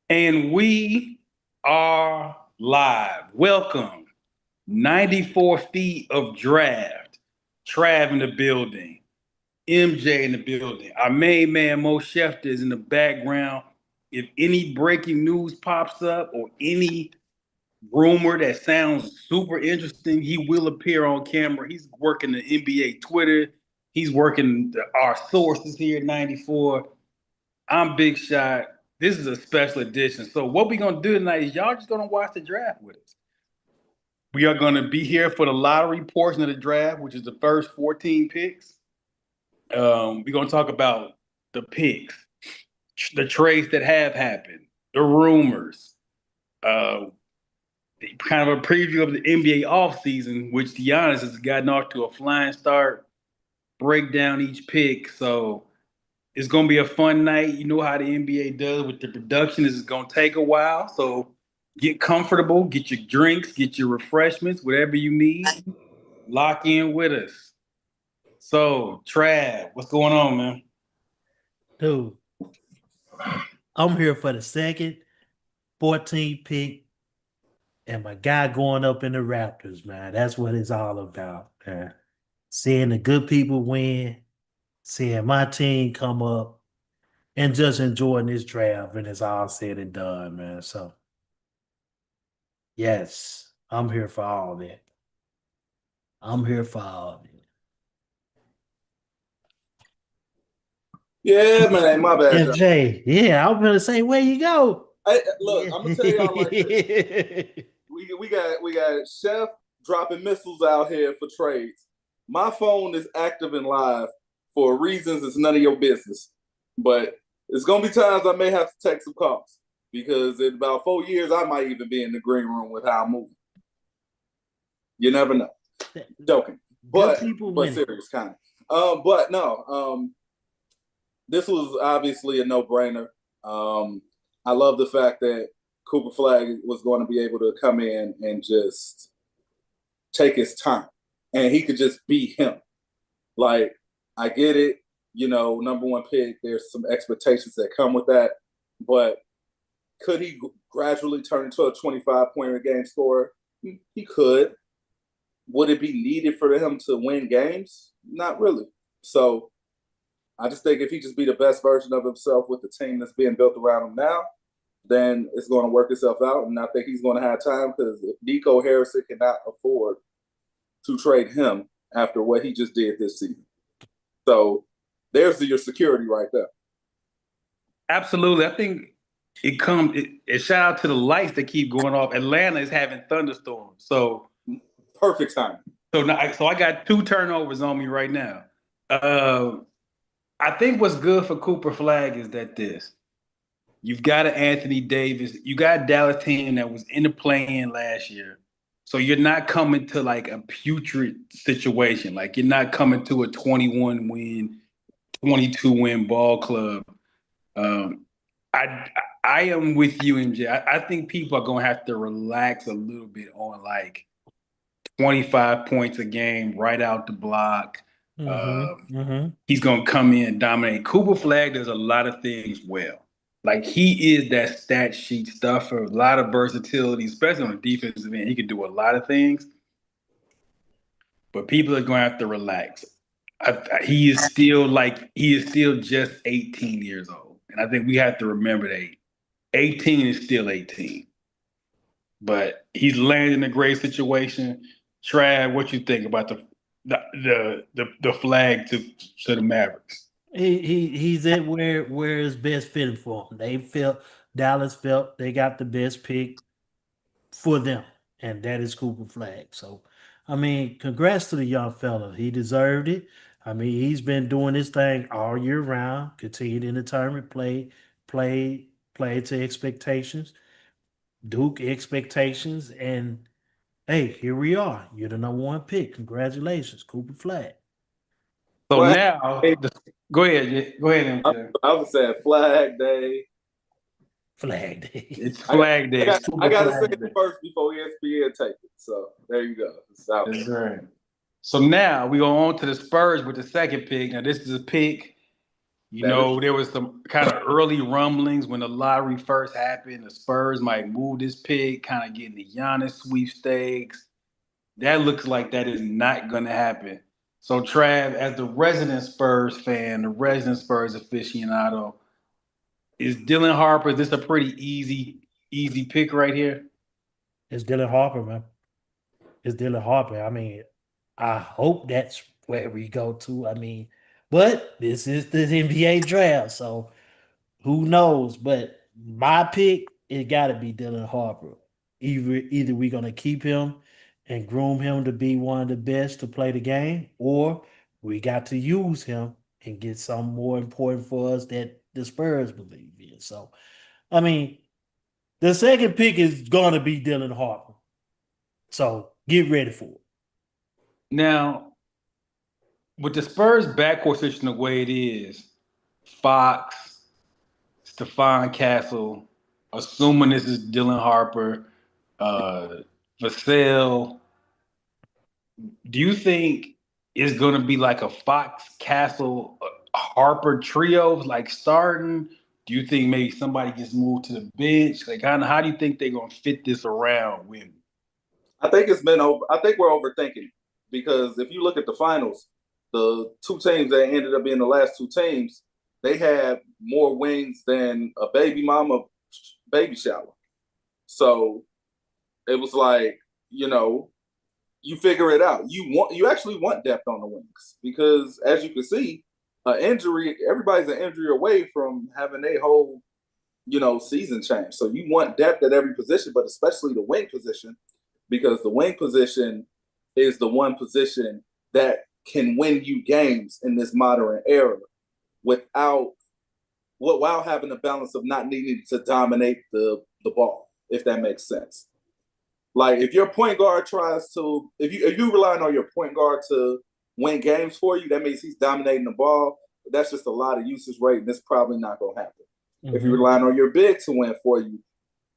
And we are live. Welcome. 94 feet of draft. Trav in the building. MJ in the building. Our main man, Mo Schefter, is in the background. If any breaking news pops up or any rumor that sounds super interesting, he will appear on camera. He's working the NBA Twitter. He's working our sources here at 94. I'm Big Shot. This is a special edition. So what we're gonna do tonight is y'all just gonna watch the draft with us. We are gonna be here for the lottery portion of the draft, which is the first 14 picks. We're gonna talk about the picks, the trades that have happened, the rumors, uh, kind of a preview of the NBA offseason, which to be honest has gotten off to a flying start. Break down each pick. So it's gonna be a fun night. You know how the NBA does with the production. This is gonna take a while. So get comfortable, get your drinks, get your refreshments, whatever you need. Lock in with us. So, Trav, what's going on, man? Dude, I'm here for the second 14 pick and my guy going up in the Raptors, man. That's what it's all about, man. Seeing the good people win, seeing my team come up, and just enjoying this draft when it's all said and done, man. So, yes, I'm here for all that. I'm here for all that. Yeah, man, my bad, y'all. MJ, yeah, I was gonna say, where you go? Hey, look, Yeah. I'm gonna tell y'all like this. We got Chef dropping missiles out here for trades. My phone is active and live for reasons it's none of your business. But it's gonna be times I may have to take some calls because in about 4 years I might even be in the green room with how I'm moving. You never know. Joking, Good people but win. serious kind of. But no, this was obviously a no-brainer. I love the fact that Cooper Flag was going to be able to come in and just take his time, and he could just be him. Like, I get it, number one pick. There's some expectations that come with that, but could he gradually turn into a 25-point a game scorer? He could. Would it be needed for him to win games? Not really. So I just think if he just be the best version of himself with the team that's being built around him now, then it's going to work itself out. And I think he's going to have time because Nico Harrison cannot afford to trade him after what he just did this season. So there's your security right there. Absolutely. I think it shout out to the lights that keep going off. Atlanta is having thunderstorms. So perfect time. So I got two turnovers on me right now. I think what's good for Cooper Flag is that you've got an Anthony Davis, you got a Dallas team that was in the play-in last year. So you're not coming to like a putrid situation. Like you're not coming to a 21 win, 22 win ball club. Um, I I am with you, MJ. I think people are gonna have to relax a little bit on like 25 points a game right out the block. He's gonna come in and dominate. Cooper Flag does a lot of things well. Like he is that stat sheet stuffer, a lot of versatility, especially on the defensive end. He can do a lot of things, but people are going to have to relax. He is still just 18 years old, and I think we have to remember that 18 is still 18. But he's landed in a great situation. Trav, what you think about the flag to the Mavericks? He's at where it's best fitting for him. Dallas felt they got the best pick for them, and that is Cooper Flag. So, I mean, congrats to the young fella. He deserved it. I mean, he's been doing his thing all year round. Continued in the tournament, play to expectations, Duke expectations, and hey, here we are. You're the number one pick. Congratulations, Cooper Flag. So Flag now, Day. go ahead, MJ. I was saying Flag Day. Flag Day. It's Flag Day. I got to say it first before ESPN take it. So there you go. That's right. So now we go on to the Spurs with the second pick. Now this is a pick There was some kind of early rumblings when the lottery first happened. The Spurs might move this pick, kind of getting the Giannis sweepstakes. That looks like that is not going to happen. So, Trav, as the resident Spurs fan, the resident Spurs aficionado, is Dylan Harper, is this a pretty easy pick right here? It's Dylan Harper, man. It's Dylan Harper. I mean, I hope that's where we go to. I mean, but this is the NBA draft, so who knows? But my pick, it got to be Dylan Harper. Either we're gonna keep him and groom him to be one of the best to play the game, or we got to use him and get something more important for us that the Spurs believe in. So, I mean, the second pick is gonna be Dylan Harper. So get ready for it. Now, with the Spurs backcourt situation the way it is, Fox, Stephon Castle, assuming this is Dylan Harper, Vassell, do you think it's going to be like a Fox, Castle, Harper trio, like starting? Do you think maybe somebody gets moved to the bench? Like, how do you think they're going to fit this around Wemby? I think it's been over. I think we're overthinking because if you look at the finals, the two teams that ended up being the last two teams, they had more wings than a baby mama baby shower. So it was like, you figure it out. You actually want depth on the wings because as you can see, injury, everybody's an injury away from having a whole, season change. So you want depth at every position, but especially the wing position, because the wing position is the one position that can win you games in this modern era while having the balance of not needing to dominate the ball, if that makes sense. Like if your point guard if you relying on your point guard to win games for you, that means he's dominating the ball. That's just a lot of usage rate, and it's probably not going to happen. Mm-hmm. If you're relying on your big to win for you,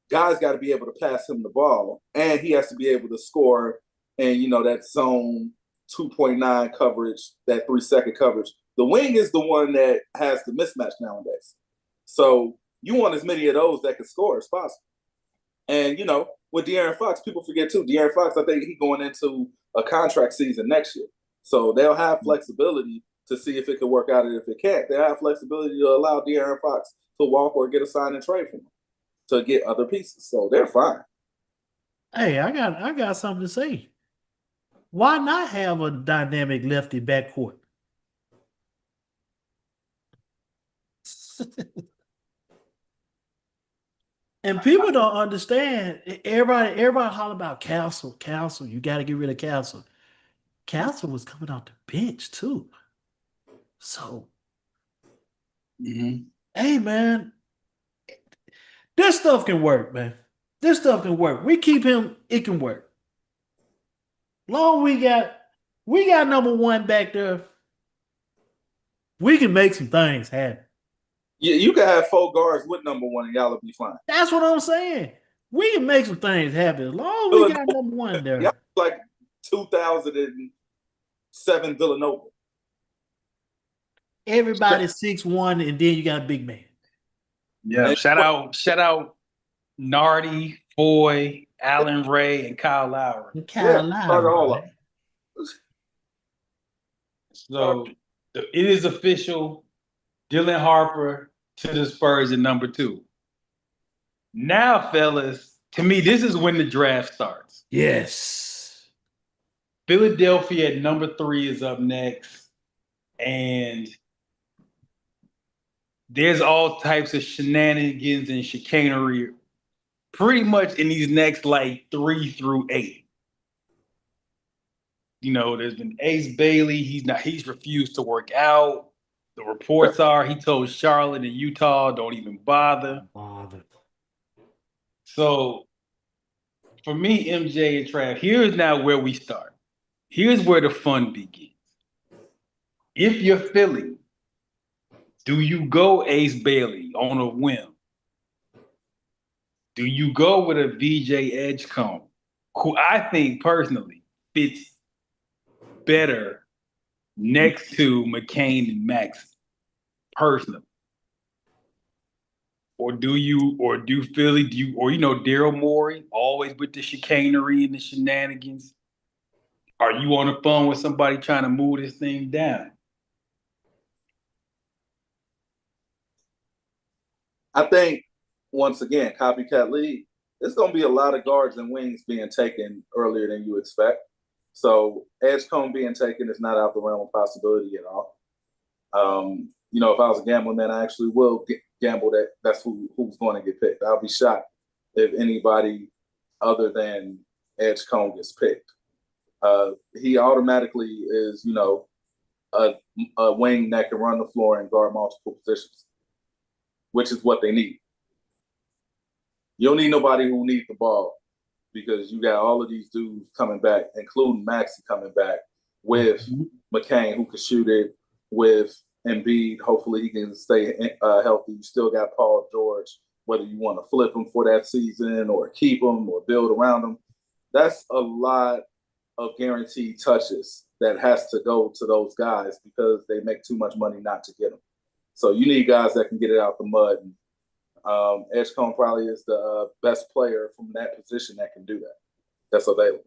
guys got to be able to pass him the ball, and he has to be able to score and, that zone 2.9 coverage, that 3-second coverage. The wing is the one that has the mismatch nowadays. So you want as many of those that can score as possible. And, with De'Aaron Fox, people forget too. De'Aaron Fox, I think he's going into a contract season next year. So they'll have flexibility to see if it can work out and if it can't. They'll have flexibility to allow De'Aaron Fox to walk or get a sign and trade from him to get other pieces. So they're fine. Hey, I got something to say. Why not have a dynamic lefty backcourt? And people don't understand. Everybody holler about Castle. You got to get rid of Castle. Castle was coming off the bench too. So, hey man, this stuff can work, man. This stuff can work. We keep him, it can work. Long we got number one back there. We can make some things happen. Yeah, you can have 4 guards with number one and y'all will be fine. That's what I'm saying. We can make some things happen. As long as we got number one there. Yeah, like 2007 Villanova. Everybody's 6'1", and then you got a big man. Yeah, shout out Nardi, Foy, Allen Ray, and Kyle Lowry. Lowry. So it is official. Dylan Harper to the Spurs at number 2. Now, fellas, to me, this is when the draft starts. Yes. Philadelphia at number 3 is up next. And there's all types of shenanigans and chicanery pretty much in these next 3 through 8. There's been Ace Bailey. He's refused to work out. The reports are he told Charlotte and Utah, don't even bother. So for me, MJ and Trav, here's now where we start. Here's where the fun begins. If you're Philly, do you go Ace Bailey on a whim? Do you go with a VJ Edgecombe, who I think personally fits better next to McCain and Maxey? personally? Or do Philly, Daryl Morey, always with the chicanery and the shenanigans? Are you on the phone with somebody trying to move this thing down? I think, once again, copycat league, there's going to be a lot of guards and wings being taken earlier than you expect. So Edgecombe being taken is not out the realm of possibility at all. If I was a gambling man, I actually will gamble that that's who's going to get picked. I'll be shocked if anybody other than Edgecombe gets picked. He automatically is, a wing that can run the floor and guard multiple positions, which is what they need. You don't need nobody who needs the ball because you got all of these dudes coming back, including Maxey coming back with McCain who can shoot it, with Embiid. Hopefully he can stay healthy. You still got Paul George, whether you want to flip him for that season or keep him or build around him. That's a lot of guaranteed touches that has to go to those guys because they make too much money not to get them. So you need guys that can get it out the mud. And Edgecombe probably is the best player from that position that can do that. That's available.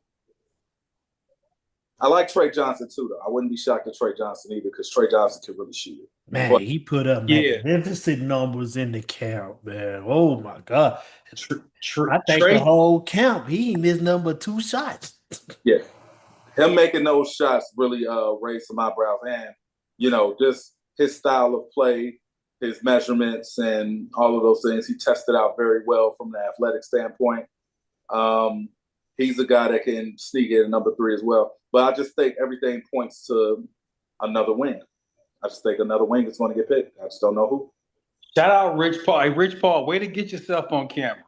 I like Trey Johnson too, though. I wouldn't be shocked at Trey Johnson either because Trey Johnson can really shoot it. Man, he put up magnificent numbers in the camp, man. Oh my God. I think the whole camp, he missed number 2 shots. Yeah. Him making those shots really raised some eyebrows. And, just his style of play, his measurements, and all of those things, he tested out very well from the athletic standpoint. He's a guy that can sneak in at number 3 as well. But I just think everything points to another wing. I just think another wing is going to get picked. I just don't know who. Shout out Rich Paul. Hey, Rich Paul, way to get yourself on camera.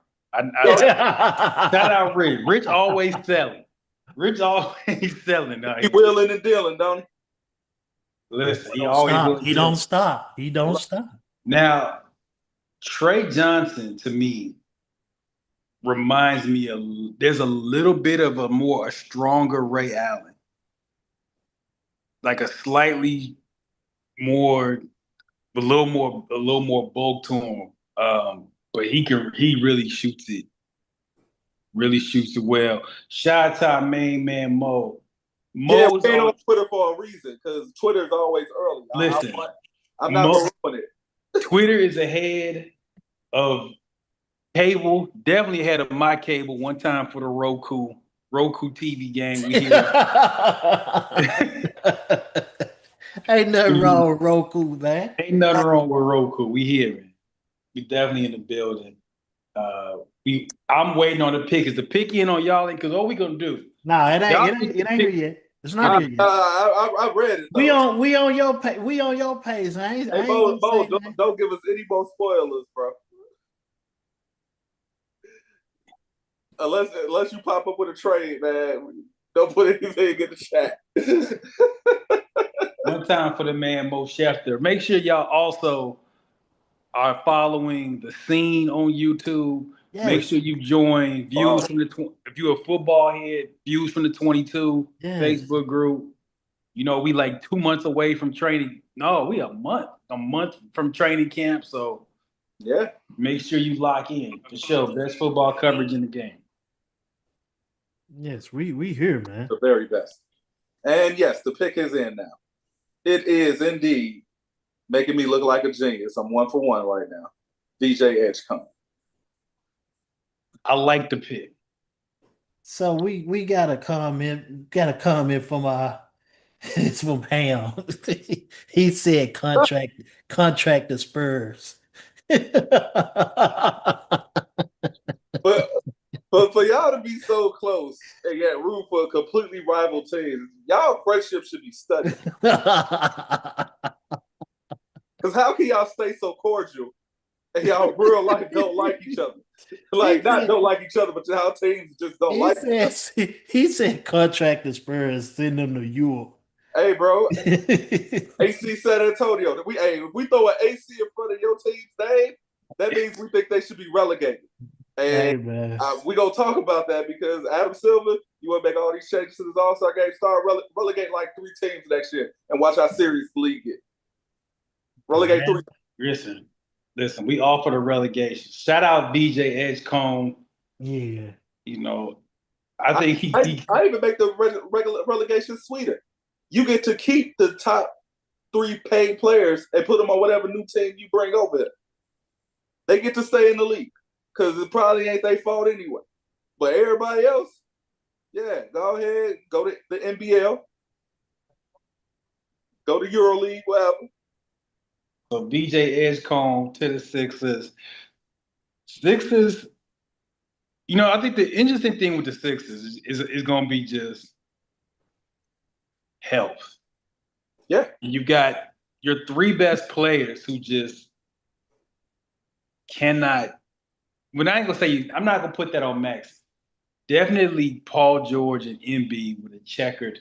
Shout out Rich. Rich always selling. Rich always selling. He wheeling and dealing, don't he? Listen, He don't stop. He don't stop. Now, Trey Johnson, to me, reminds me there's a little bit of a stronger Ray Allen. Like a slightly more, a little more bulk to him. But he really shoots it. Really shoots it well. Shout out to main man Mo. Yeah, we ain't on Twitter for a reason because Twitter is always early. Listen, I'm not going to ruin it. Twitter is ahead of cable. Definitely ahead of my cable one time for the Roku TV game. We Ain't nothing wrong with Roku, man. Ain't nothing wrong with Roku. We here, man. We definitely in the building. I'm waiting on the pick. Is the pick in on y'all? Because what we gonna do? Nah, it ain't here yet. It's not here yet. I read it. Though. We on your page. We on your page. Bo, don't give us any more spoilers, bro. Unless you pop up with a trade, man. Don't put anything in the chat. One time for the man Mo Schefter. Make sure y'all also are following the scene on YouTube. Yes. Make sure you join Views from if you're a football head, Views from the 22 Facebook group. We like 2 months away from training. No, we a month from training camp. So yeah, make sure you lock in for sure. Best football coverage in the game. Yes, we here, man. The very best. And yes, the pick is in now. It is indeed making me look like a genius. I'm 1 for 1 right now. VJ Edgecombe. I like the pick. So we got a comment. Got a comment from it's from Ham. He said contract the Spurs. But for y'all to be so close and get room for a completely rival team, y'all friendship should be studied. Because how can y'all stay so cordial and y'all real life don't like each other? Don't like each other, but y'all teams just don't like each other. He said contract the Spurs, send them to Europe. Hey, bro. AC San Antonio. If we throw an AC in front of your team's name, that means we think they should be relegated. And we're going to talk about that because Adam Silver, you want to make all these changes to this All-Star game, start relegate like 3 teams next year and watch how serious the league get. Relegate 3. Listen, we offer the relegation. Shout out BJ Edgecombe. Yeah. You know, I think I even make the regular relegation sweeter. You get to keep the top 3 paid players and put them on whatever new team you bring over. They get to stay in the league because it probably ain't their fault anyway. But everybody else, yeah, go ahead, go to the NBL, go to EuroLeague, whatever. So BJ Edgecombe to the Sixers. Sixers, you know, I think the interesting thing with the Sixers is going to be just health. Yeah. You've got your 3 best players who just cannot. When I ain't gonna say, I'm not gonna put that on Max. Definitely Paul George and Embiid with a checkered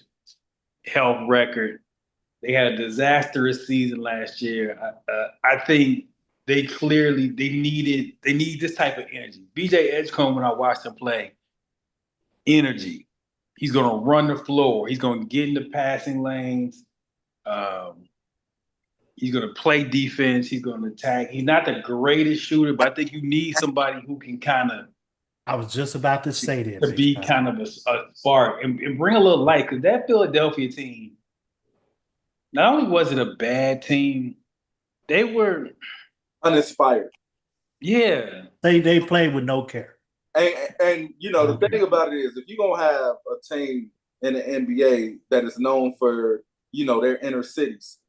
health record. They had a disastrous season last year. I think they need this type of energy. BJ Edgecombe, when I watched him play, energy. He's gonna run the floor. He's gonna get in the passing lanes. He's going to play defense. He's going to attack. He's not the greatest shooter, but I think you need somebody who can kind of. I was just about to say that. To be kind of a spark and bring a little light. Because that Philadelphia team, not only was it a bad team, they were uninspired. Yeah. They played with no care. And you know, the thing about it is, if you're going to have a team in the NBA that is known for, you know, their inner cities,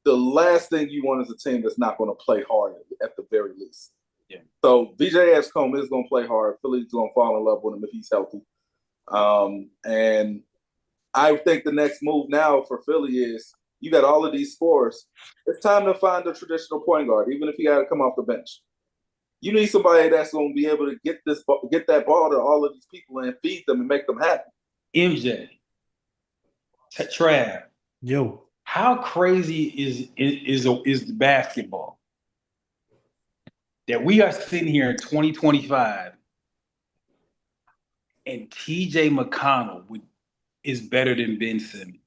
the last thing you want is a team that's not going to play hard at the very least. Yeah. So BJ Edgecombe is going to play hard. Philly's going to fall in love with him if he's healthy. And I think the next move now for Philly is you got all of these scores. It's time to find a traditional point guard, even if you got to come off the bench. You need somebody that's going to be able to get that ball to all of these people and feed them and make them happy. MJ, Trav, yo. How crazy is basketball that we are sitting here in 2025 and TJ McConnell is better than Ben Simmons?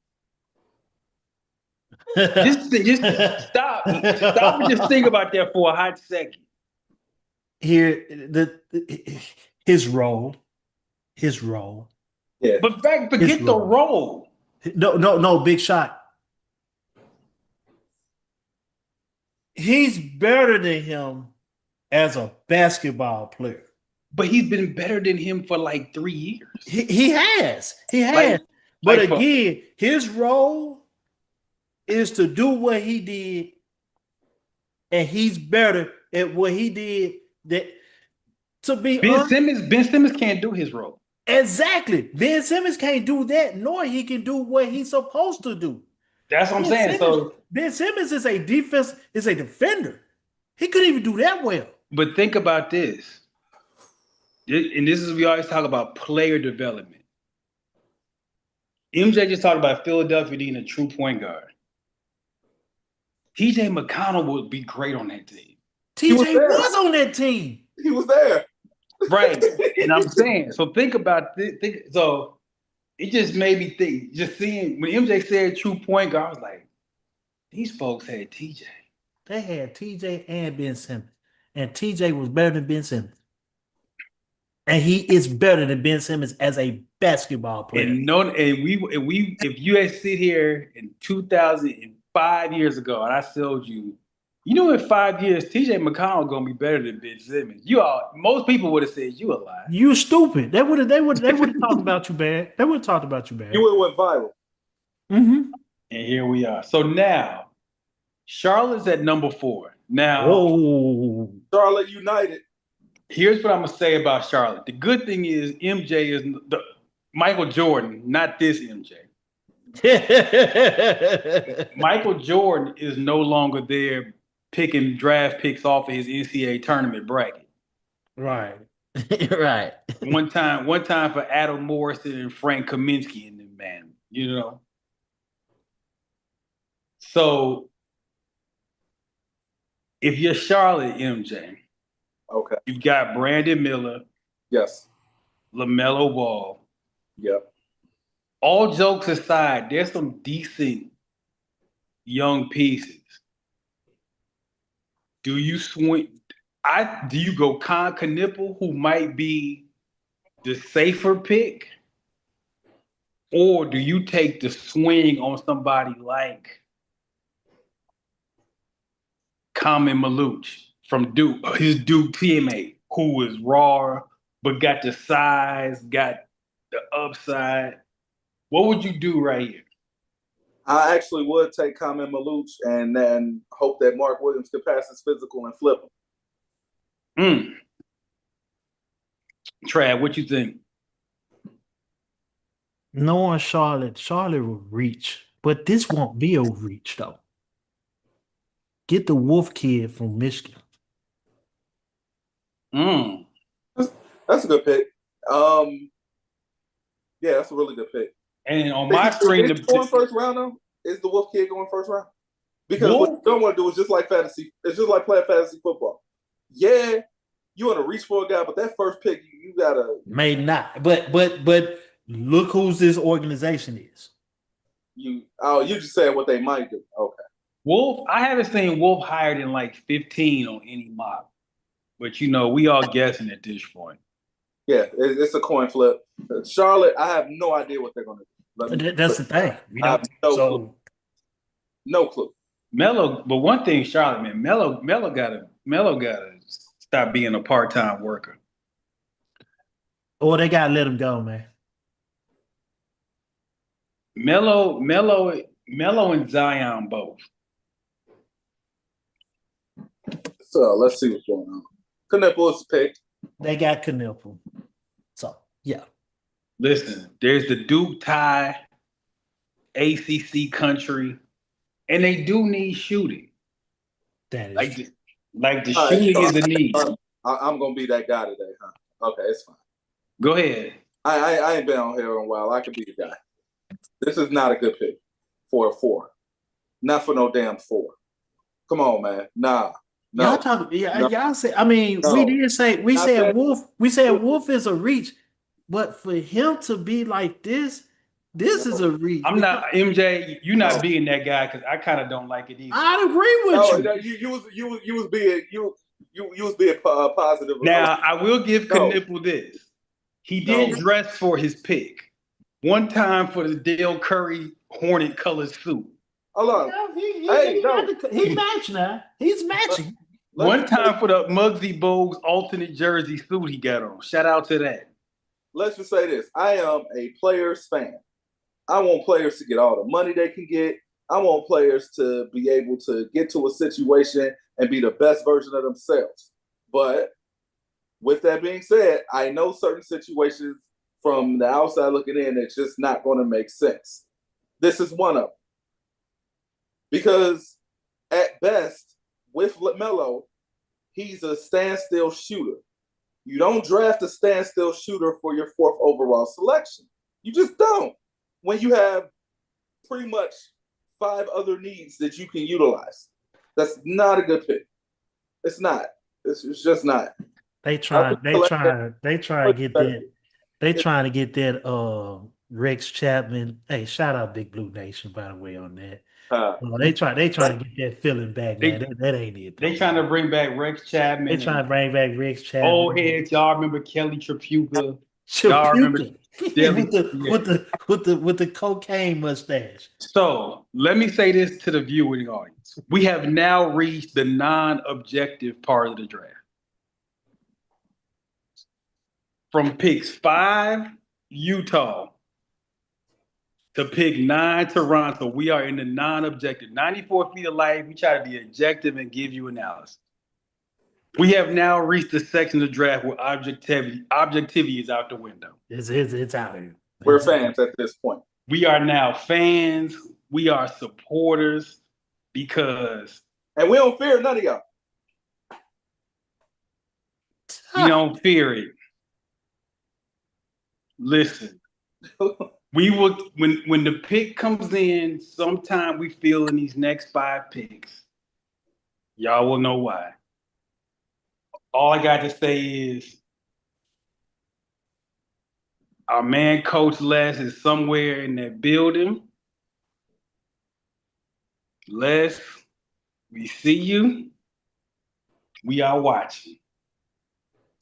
just stop and just think about that for a hot second. Here, his role. Yeah. But forget the role. No, big shot. He's better than him as a basketball player. But he's been better than him for like 3 years. He has. But again, his role is to do what he did, and he's better at what he did. Ben Simmons can't do his role. Exactly. Ben Simmons can't do that, nor he can do what he's supposed to do. That's what I'm saying. Ben Simmons is a defender. He couldn't even do that well. But think about this. And this is, we always talk about player development. MJ just talked about Philadelphia needing a true point guard. TJ McConnell would be great on that team. TJ was on that team. He was there. Right. And I'm saying, so think about this. So it just made me think, just seeing when MJ said true point guard, I was like, these folks had TJ. They had TJ and Ben Simmons. And TJ was better than Ben Simmons. And he is better than Ben Simmons as a basketball player. If you had sit here in 2005 years ago and I told you, you know, in 5 years, TJ McConnell gonna be better than Ben Simmons. Most people would have said you a lie. You stupid. They would have talked about you bad. They would have talked about you bad. You would have went viral. Mm-hmm. And here we are. So now, Charlotte's at number 4. Now, Charlotte United. Here's what I'm gonna say about Charlotte. The good thing is MJ is the Michael Jordan, not this MJ. Michael Jordan is no longer there picking draft picks off of his NCAA tournament bracket. Right. Right. One time for Adam Morrison and Frank Kaminsky in them, man. You know. So if you're Charlotte, MJ, okay, you've got Brandon Miller, yes, LaMelo Ball. Yep. All jokes aside, there's some decent young pieces. Do you swing? Do you go Con Knipple, who might be the safer pick, or do you take the swing on somebody like Common Maluch from Duke, his Duke teammate, who was raw but got the size, got the upside? What would you do right here? I actually would take Common Maluch and then hope that Mark Williams could pass his physical and flip him. Trav, what you think? Knowing Charlotte will reach, but this won't be a reach though. Get the Wolf kid from Michigan. That's a good pick. Yeah, that's a really good pick. And on my screen, is going first round though? Is the Wolf kid going first round? Because what you don't want to do is just like fantasy. It's just like playing fantasy football. Yeah, you want to reach for a guy, but that first pick, you gotta. May not, but look whose this organization is. You just saying what they might do. Okay. Wolf, I haven't seen Wolf higher than like 15 on any mock, but we all guessing at this point. Yeah, it's a coin flip. Charlotte, I have no idea what they're going to do. That's the thing. I have clue. No clue. Melo, but one thing, Charlotte, man, Melo gotta stop being a part-time worker. Or they gotta let him go, man. Melo and Zion both. So let's see what's going on. Knipple is picked. They got Knipple. So yeah. Listen, there's the Duke tie, ACC country, and they do need shooting. That is like the shooting is a need. I'm gonna be that guy today, huh? Okay, it's fine. Go ahead. I ain't been on here in a while. I could be the guy. This is not a good pick for a 4. Not for no damn 4. Come on, man. Nah. No. Y'all say. I mean, no. We said Wolf. We said Wolf is a reach, but for him to be like this is a reach. I'm not MJ. You're not being that guy because I kind of don't like it either. I agree with you. You was being positive. Now I will give Knipple this. He did dress for his pick. One time for the Dale Curry Hornet colored suit. Hold on. He's matching now. He's matching. One time for the Muggsy Bogues alternate jersey suit he got on. Shout out to that. Let's just say this. I am a players fan. I want players to get all the money they can get. I want players to be able to get to a situation and be the best version of themselves. But with that being said, I know certain situations from the outside looking in, it's just not going to make sense. This is one of them. Because at best, with Melo, he's a standstill shooter. You don't draft a standstill shooter for your 4th overall selection. You just don't. When you have pretty much 5 other needs that you can utilize. That's not a good pick. It's not. It's just not. They trying to get that. They trying to get that Rex Chapman. Hey, shout out Big Blue Nation, by the way, on that. They trying to get that feeling back, man. That ain't it. They trying to bring back Rex Chapman. They trying to bring back Rex Chapman. Old heads, y'all remember Kelly Tripucka? Y'all remember with the cocaine mustache. So let me say this to the viewing audience: we have now reached the non-objective part of the draft. From picks 5, Utah, to pick 9, Toronto, we are in the non-objective. 94 feet of light, we try to be objective and give you analysis. We have now reached the section of the draft where objectivity is out the window. It's out here. We're fans at this point. We are now fans. We are supporters because... And we don't fear none of y'all. We don't fear it. Listen, we will when the pick comes in, sometime we feel in these next 5 picks, y'all will know why. All I got to say is our man Coach Les is somewhere in that building. Les, we see you. We are watching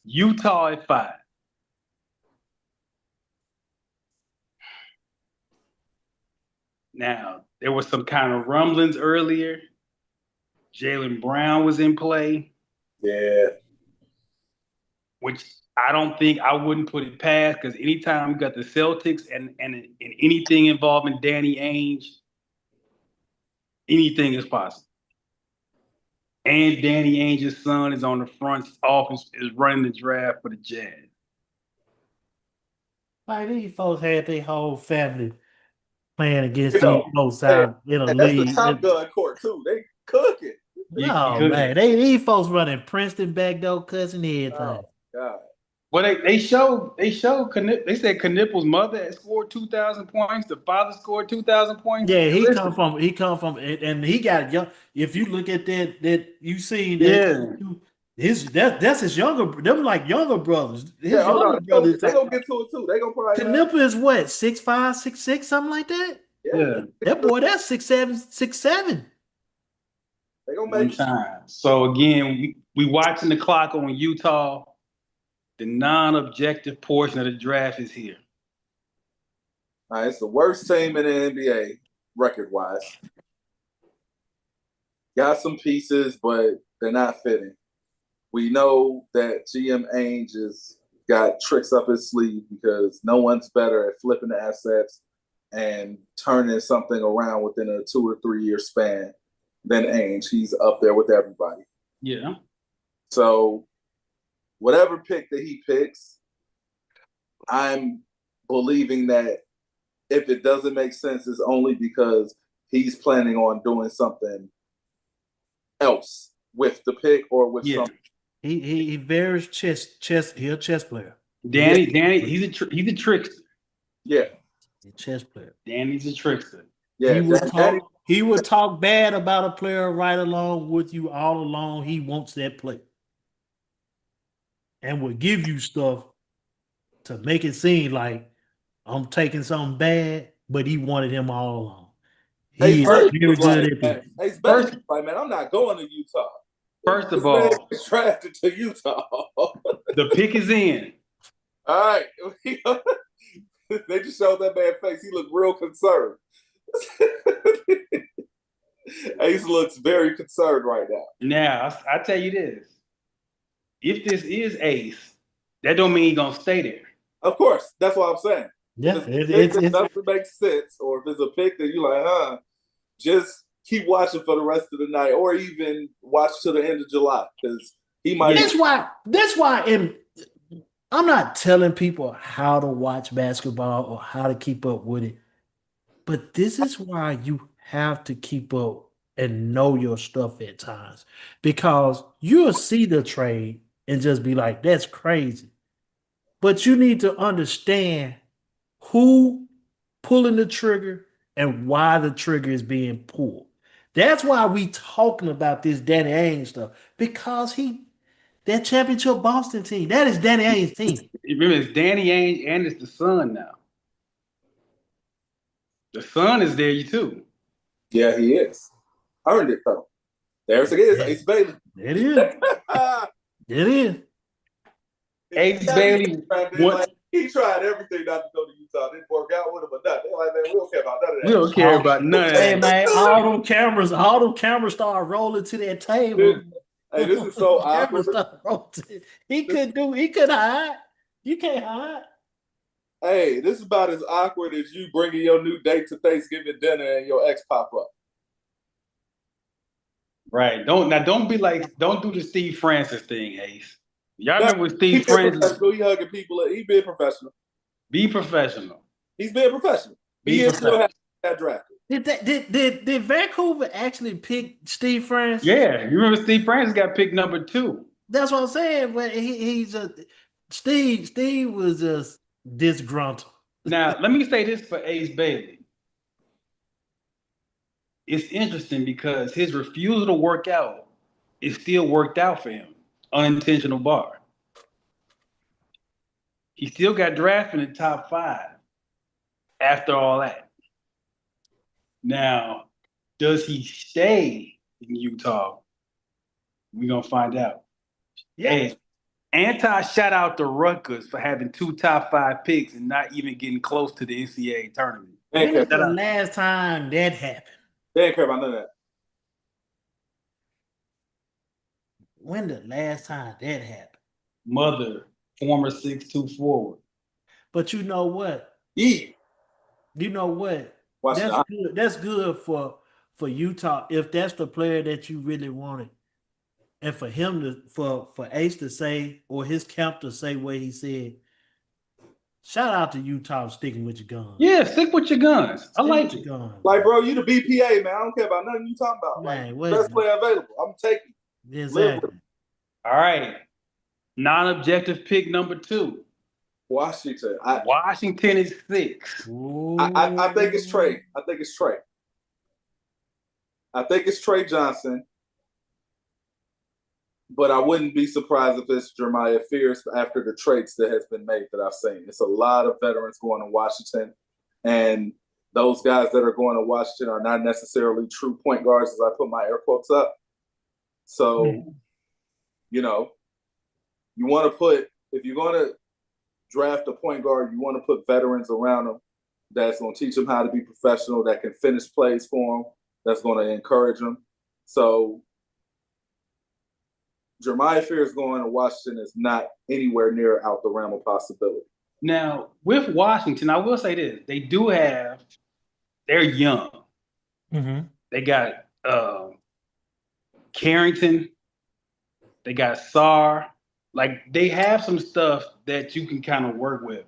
Utah at 5. Now, there was some kind of rumblings earlier. Jaylen Brown was in play, Yeah. which I wouldn't put it past, because anytime you got the Celtics and anything involving Danny Ainge, anything is possible. And Danny Ainge's son is on the front office, is running the draft for the Jazz. Like these folks had their whole family playing against You know, these folks out in a And that's the league. Top Gun court too. They cooking. Oh man, these folks running Princeton backdoor cuts and everything. Oh God. Well, they said Knippel's mother had scored 2,000 points. The father scored 2,000 points. Yeah, he come from, and he got young. If you look at that you see that that's his younger. Them like younger brothers. His younger brothers. They gonna get to it too. They gonna probably. Knippel is what 6'5", 6'6", something like that. Yeah. That boy, that's 6'7", 6'7". They gonna make time. So again, we watching the clock on Utah. The non-objective portion of the draft is here. It's the worst team in the NBA record-wise. Got some pieces, but they're not fitting. We know that GM Ainge has got tricks up his sleeve because no one's better at flipping the assets and turning something around within a 2 or 3 year span than Ainge. He's up there with everybody. Yeah. So whatever pick that he picks, I'm believing that if it doesn't make sense, it's only because he's planning on doing something else with the pick or with something. He varies chess. He's a chess player. Danny, he's a trickster. Yeah. He's a chess player. Danny's a trickster. Yeah. He would talk bad about a player right along with you all along. He wants that player. And will give you stuff to make it seem like I'm taking something bad, but he wanted him all along. He's very good at that. He's better. Like, man, I'm not going to Utah. First of all, drafted to Utah. The pick is in. All right. They just showed that man face. He looked real concerned. Ace looks very concerned right now. Now, I tell you this. If this is Ace, that don't mean he's going to stay there. Of course. That's what I'm saying. Yeah, it doesn't make sense. Or if it's a pick that you're like, just keep watching for the rest of the night, or even watch to the end of July, because he might. That's why I'm not telling people how to watch basketball or how to keep up with it, but this is why you have to keep up and know your stuff at times, because you'll see the trade and just be like, that's crazy. But you need to understand who pulling the trigger and why the trigger is being pulled. That's why we talking about this Danny Ainge stuff, because that championship Boston team, that is Danny Ainge's team. Remember, it's Danny Ainge and it's the son now. The son is there too. Yeah, he is. Earned it though. There's again, Ace Bailey. It is. It is. Ace Bailey. He tried everything not to go to Utah. Didn't work out with him or nothing. They're like, man, we don't care about none of that. We don't care about none of that. Hey man, all them cameras start rolling to that table. Hey, this is so awkward. He couldn't hide. You can't hide. Hey, this is about as awkward as you bringing your new date to Thanksgiving dinner and your ex pop up. Right. Don't do the Steve Francis thing, Ace. Y'all remember with Steve Francis? He hugging people. He being professional. Be professional. He's being professional. He is still have drafted. Did Vancouver actually pick Steve Francis? Yeah, you remember Steve Francis got picked number 2. That's what I'm saying. But Steve was just disgruntled. Now, let me say this for Ace Bailey. It's interesting because his refusal to work out is still worked out for him. Unintentional bar. He still got drafted in the top 5 after all that. Now, does he stay in Utah? We're going to find out. Yeah. Hey, anti shout out to Rutgers for having 2 top 5 picks and not even getting close to the NCAA tournament. They When didn't is care, the last time that happened? they didn't care about none of that. When the last time that happened? Mother, former 6'2" forward. But you know what? Yeah. You know what? Watch That's that. good. That's good for Utah if that's the player that you really wanted, and for him to for Ace to say or his camp to say what he said. Shout out to Utah sticking with your guns. Yeah, stick with your guns. I Stick like with it. your guns. Like, bro, you the BPA, man. I don't care about nothing you talking about. Man, Like, what- best player available. I'm taking. Live with Exactly. All right. Non-objective pick number 2. Washington. Washington is 6. I think it's Trey. I think it's Trey. I think it's Trey Johnson. But I wouldn't be surprised if it's Jeremiah Fierce after the trades that has been made that I've seen. It's a lot of veterans going to Washington, and those guys that are going to Washington are not necessarily true point guards, as I put my air quotes up. So, you know, you want to put, if you're going to draft a point guard, you want to put veterans around them that's going to teach them how to be professional, that can finish plays for them, that's going to encourage them. So, Jeremiah Fierce going to Washington is not anywhere near out the realm of possibility. Now, with Washington, I will say this. They're young. Mm-hmm. They got Carrington. They got Sarr. Like, they have some stuff that you can kind of work with.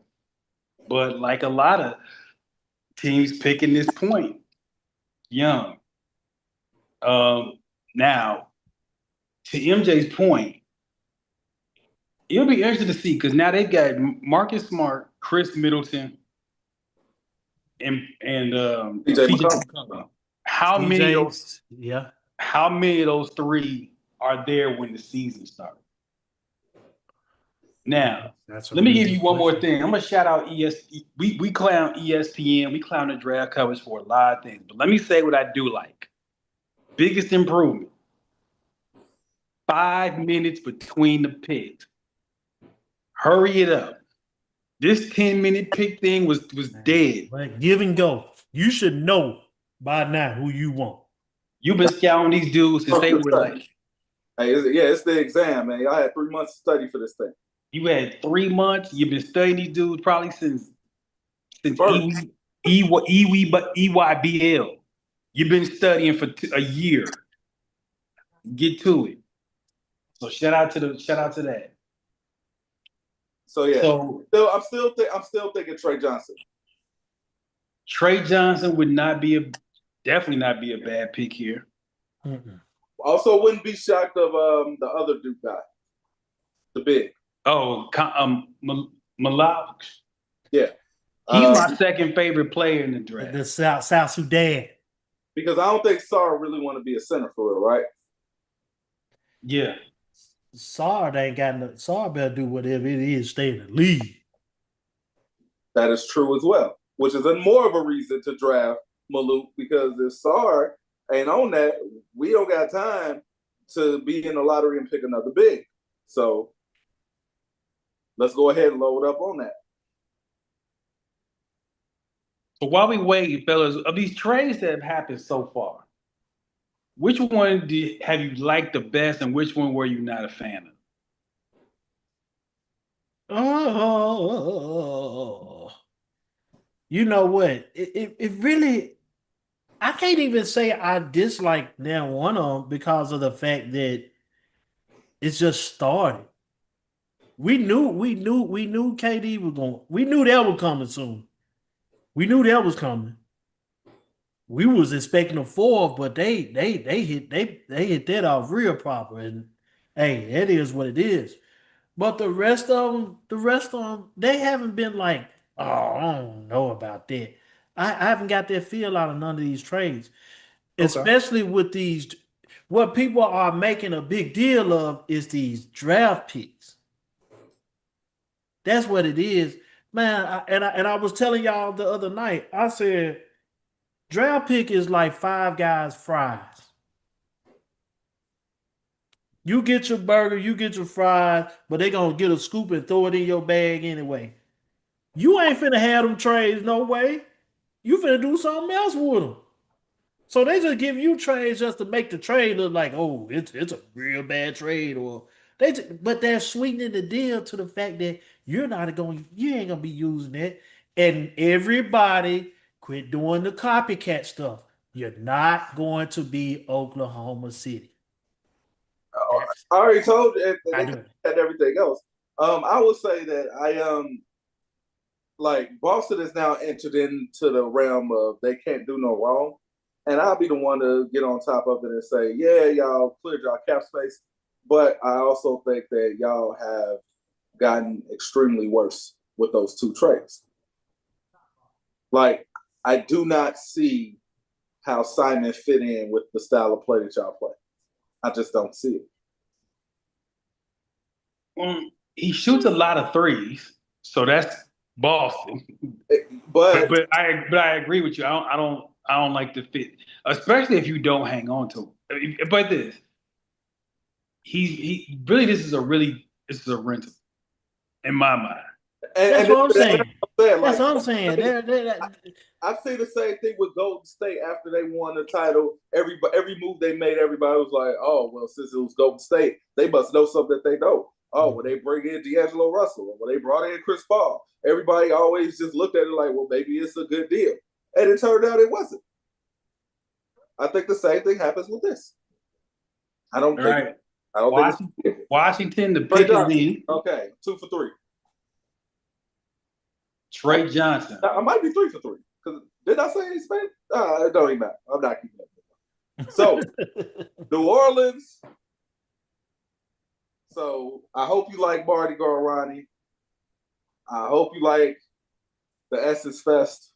But like a lot of teams picking this point, young. Now, to MJ's point, it'll be interesting to see because now they've got Marcus Smart, Chris Middleton, and TJ TJ McConnell. How many of those? Yeah. How many of those 3 are there when the season starts? Now, That's a let me really give you good one more question. thing. I'm gonna shout out We clown ESPN. We clown the draft coverage for a lot of things, but let me say what I do like. Biggest improvement: 5 minutes between the picks. Hurry it up. This 10-minute pick thing was dead. But give and go. You should know by now who you want. You've been scouting these dudes since they were like. Hey, it's the exam, man. Y'all had 3 months to study for this thing. You had 3 months. You've been studying these dudes probably since First. EYBL. You've been studying for a year. Get to it. So shout out to that. So yeah. So I'm still thinking Trey Johnson. Trey Johnson would definitely not be a bad pick here. Mm-mm. Also, wouldn't be shocked of the other Duke guy, the big. Oh, Malak. Yeah, He's my second favorite player in the draft. The South Sudan. Because I don't think Sarr really want to be a center for real, right? Yeah. Sarr ain't got no. Sarr better do whatever it is, stay in the league. That is true as well, which is more of a reason to draft Maluk, because if Sarr ain't on that, we don't got time to be in the lottery and pick another big. So let's go ahead and load up on that. So while we wait, fellas, of these trades that have happened so far, which one have you liked the best, and which one were you not a fan of? Oh, you know what? It really. I can't even say I dislike now one of them because of the fact that it's just started. We knew KD was going. We knew that was coming soon. We knew that was coming. We was expecting a 4th, but they hit that off real proper. And hey, it is what it is. But the rest of them, they haven't been like, oh, I don't know about that. I haven't got that feel out of none of these trades, especially with these. What people are making a big deal of is these draft picks. That's what it is, man. I was telling y'all the other night. I said, draft pick is like Five Guys fries. You get your burger, you get your fries, but they gonna get a scoop and throw it in your bag anyway. You ain't finna have them trays, no way. You finna do something else with them. So they just give you trades just to make the trade look like, oh, it's a real bad trade, or but they're sweetening the deal to the fact that you ain't gonna be using it, and everybody quit doing the copycat stuff. You're not going to be Oklahoma City. That's I already told you I they do. had everything else. I would say that like Boston is now entered into the realm of they can't do no wrong. And I'll be the one to get on top of it and say, yeah, y'all cleared y'all cap space. But I also think that y'all have gotten extremely worse with those two trades. Like, I do not see how Simon fit in with the style of play that y'all play. I just don't see it. He shoots a lot of threes, so that's Boston. But I agree with you. I don't like the fit, especially if you don't hang on to him. But he really this is a rental in my mind. That's what I'm saying. Like, That's what I'm saying. I see the same thing with Golden State after they won the title. Every move they made, everybody was like, "Oh, well, since it was Golden State, they must know something that they don't." Oh, when they bring in D'Angelo Russell, or when they brought in Chris Paul, everybody always just looked at it like, "Well, maybe it's a good deal," and it turned out it wasn't. I think the same thing happens with this. I don't think. Washington, the pick is in. Okay, 2 for 3. Trey Johnson. I might be 3 for 3. Because did I say he spent? It don't even matter. I'm not keeping up. So, New Orleans. So, I hope you like Mardi Gras, Ronnie. I hope you like the Essence Fest.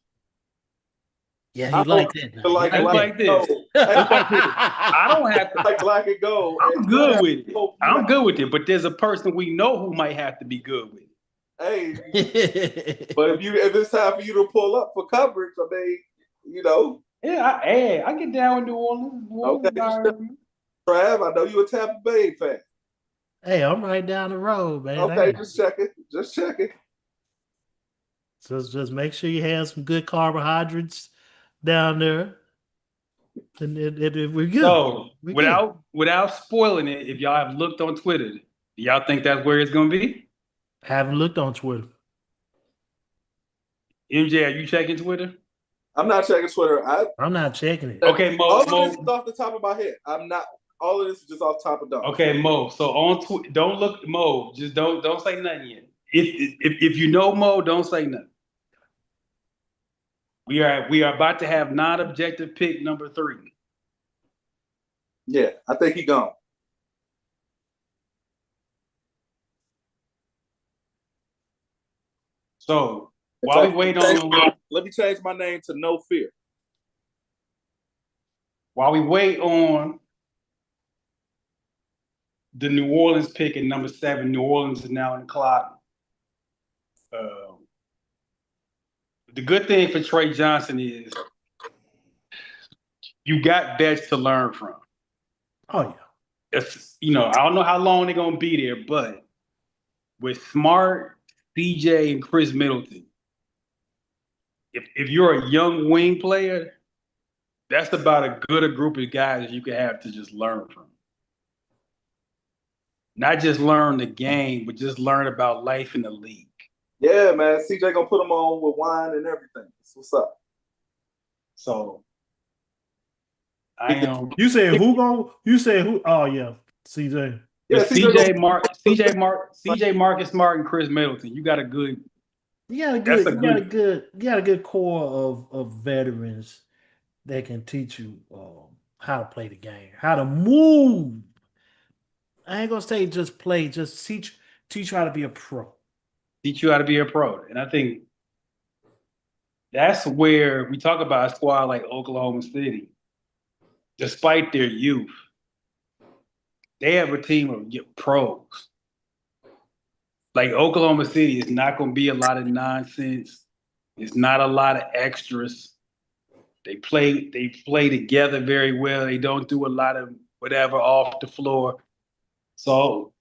Yeah, he liked it. I like this. I don't have to like black and gold. I'm good with it. I'm good with it, but there's a person we know who might have to be good with it. Hey, but if it's time for you to pull up for coverage, I mean, you know. Yeah, I get down with New Orleans. Okay, Trav, I know you a Tampa Bay fan. Hey, I'm right down the road, man. Okay, just checking. So just make sure you have some good carbohydrates down there, and we're good. So without spoiling it, if y'all have looked on Twitter, do y'all think that's where it's gonna be? I haven't looked on Twitter. MJ, are you checking Twitter? I'm not checking Twitter. I'm not checking it. Okay, Mo. All of this is off the top of my head. I'm not. All of this is just off top of dome. Okay, Mo. So on Twitter, don't look, Mo. Just don't say nothing yet. If you know Mo, don't say nothing. We are about to have non-objective pick number 3. Yeah, I think he gone. So while we wait on, let me change my name to No Fear. While we wait on the New Orleans pick at number 7, New Orleans is now on the clock. The good thing for Trey Johnson is you got vets to learn from. Oh yeah. It's, I don't know how long they're gonna be there, but with Smart, CJ, and Chris Middleton, if you're a young wing player, that's about as good a group of guys you can have to just learn from. Not just learn the game, but just learn about life in the league. Yeah, man. CJ gonna put them on with wine and everything. That's what's up. So You said who? You said who? Oh yeah, CJ. Yeah, CJ Marcus Smart, and Chris Middleton. You got a good core of veterans that can teach you how to play the game, how to move. I ain't gonna say just play, just teach you how to be a pro. Teach you how to be a pro. And I think that's where we talk about a squad like Oklahoma City. Despite their youth, they have a team of pros. Like Oklahoma City is not going to be a lot of nonsense. It's not a lot of extras. They play together very well. They don't do a lot of whatever off the floor. So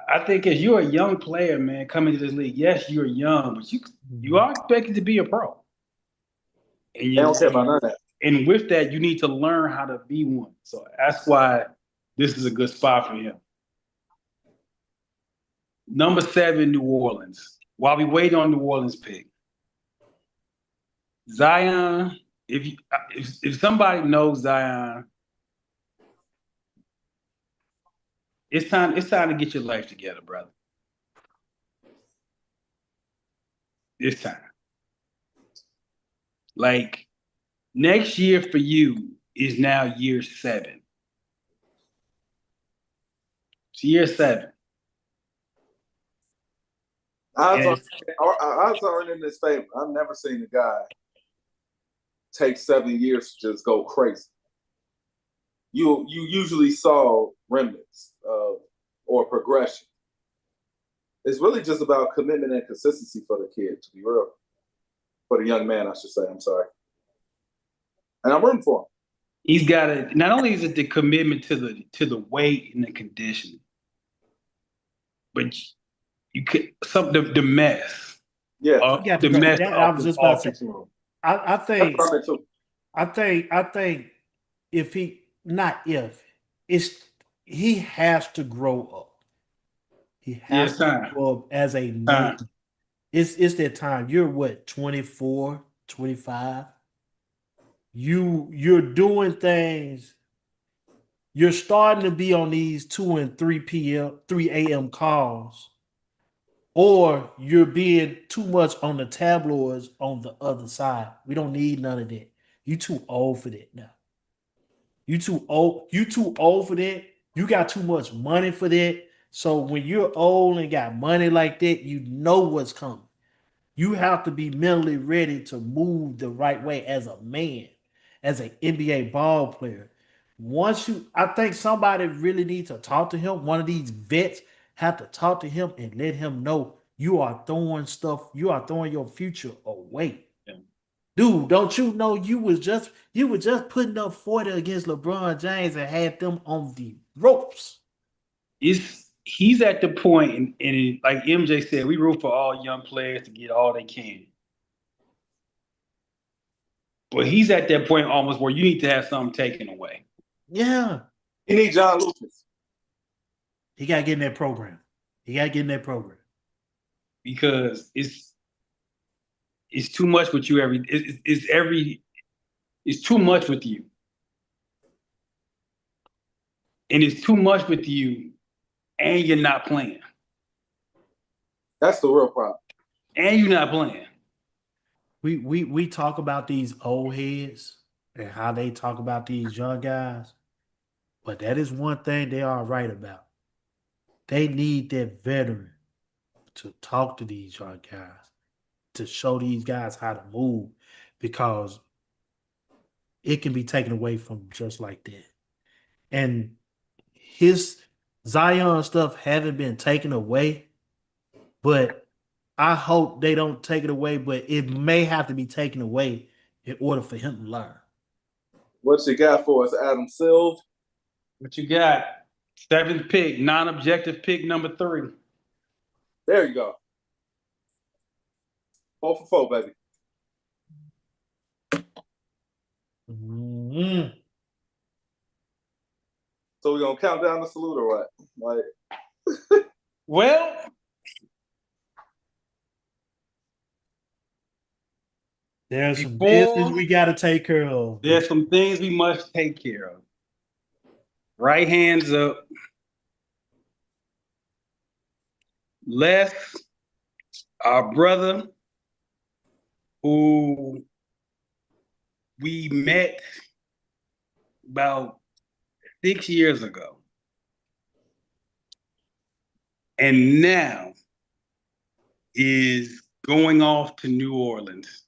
I think as you're a young player, man, coming to this league, yes, you're young, but you are expected to be a pro. And They don't care about none of that. and with that, you need to learn how to be one. So that's why this is a good spot for him. Number 7, New Orleans. While we wait on New Orleans pick, Zion. If somebody knows Zion, it's time to get your life together, brother. It's time. Like next year for you is now year 7. It's year 7. Odds are in this favor. I've never seen a guy take 7 years to just go crazy. You usually saw remnants of or progression. It's really just about commitment and consistency for the kid, to be real. For the young man, I should say. I'm sorry. And I'm rooting for him. He's got to, not only is it the commitment to the weight and the conditioning, but you could the mess. Yeah. The mess. I was just about to say. I think That's what I think if he not if it's he has to grow up. He has to grow up as a man. It's that time. You're what, 24, 25? You're doing things. You're starting to be on these 2 and 3 p.m. 3 a.m. calls, or you're being too much on the tabloids on the other side. We don't need none of that. You too old for that now. You too old. You too old for that. You got too much money for that. So when you're old and got money like that, you know what's coming. You have to be mentally ready to move the right way as a man, as an NBA ball player. I think somebody really needs to talk to him. One of these vets have to talk to him and let him know you are throwing your future away. Yeah. Dude, don't you know you was just putting up 40 against LeBron James and had them on the ropes. He's at the point, and like MJ said, we root for all young players to get all they can. But he's at that point almost where you need to have something taken away. Yeah. You need John Lucas. He got to get in that program. Because it's too much with you it's too much with you. And it's too much with you and you're not playing. That's the real problem. And you're not playing. We talk about these old heads and how they talk about these young guys, but that is one thing they are right about. They need that veteran to talk to these young guys, to show these guys how to move, because it can be taken away from just like that. And his Zion stuff haven't been taken away, but I hope they don't take it away, but it may have to be taken away in order for him to learn. What you got for us, Adam Silver? What you got? 7th pick, non-objective pick number 3. There you go. 4 for 4, baby. Mm-hmm. So we're gonna count down the salute or what? Like, well, there's some business we got to take care of. There's some things we must take care of. Right hands up. Les, our brother, who we met about 6 years ago. And now is going off to New Orleans.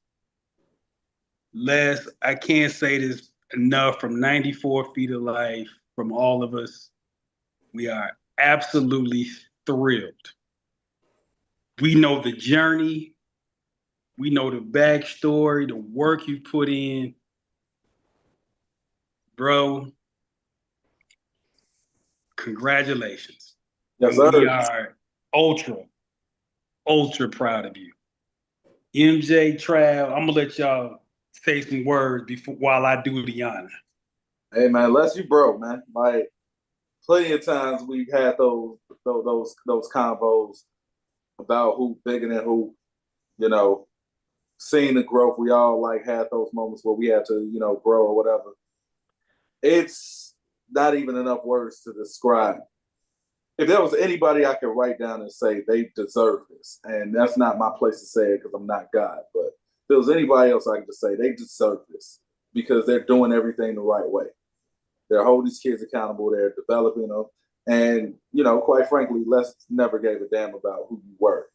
Les, I can't say this enough, from 94 Feet of Life, from all of us. We are absolutely thrilled. We know the journey. We know the backstory, the work you put in. Bro, congratulations. Yes, And we sir. are ultra proud of you. MJ, Trav, I'm gonna let y'all say some words before while I do the honor. Hey man, Les, you broke, man. Like plenty of times we've had those convos about who bigger than who, you know, seeing the growth. We all like had those moments where we had to, grow or whatever. It's not even enough words to describe. If there was anybody I could write down and say they deserve this, and that's not my place to say it because I'm not God, but if there was anybody else I could just say they deserve this because they're doing everything the right way. They're holding these kids accountable. They're developing them. And, quite frankly, Les never gave a damn about who you were.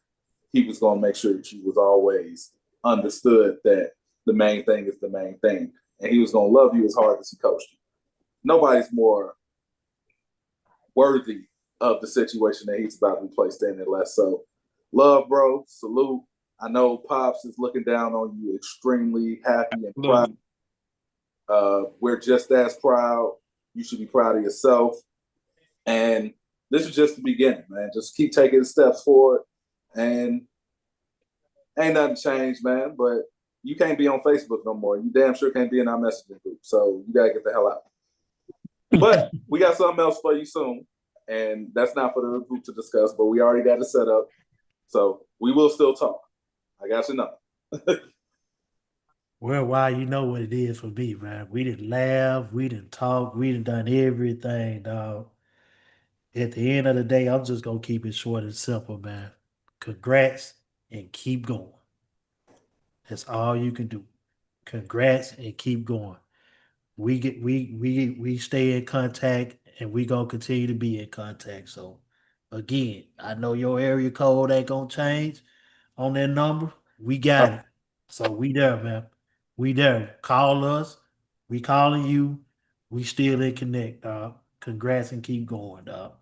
He was going to make sure that you was always understood that the main thing is the main thing. And he was going to love you as hard as he coached you. Nobody's more worthy of the situation that he's about to be placed in than Les. So, love, bro. Salute. I know Pops is looking down on you, extremely happy and proud. We're just as proud. You should be proud of yourself. And this is just the beginning, man. Just keep taking steps forward. And ain't nothing changed, man. But you can't be on Facebook no more. You damn sure can't be in our messaging group. So you got to get the hell out. But we got something else for you soon. And that's not for the group to discuss, but we already got it set up. So we will still talk. I got you know. Well, why you know what it is for me, man. We didn't laugh, we didn't talk, we didn't done everything, dog. At the end of the day, I'm just gonna keep it short and simple, man. Congrats and keep going. That's all you can do. Congrats and keep going. We stay in contact and we gonna continue to be in contact. So again, I know your area code ain't gonna change on that number. We got it. So we there, man. We there. Call us. We calling you. We still in connect, dog. Congrats and keep going, dog.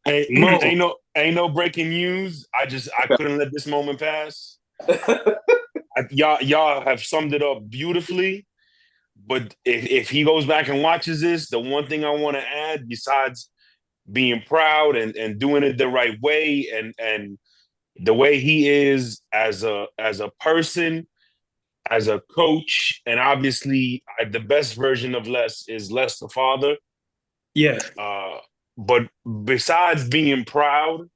Hey, Mo. ain't no breaking news. I couldn't let this moment pass. Y'all have summed it up beautifully. But if he goes back and watches this, the one thing I want to add, besides being proud and doing it the right way and the way he is as a person, as a coach, and obviously the best version of Les is Les the father. Yes. But besides being proud,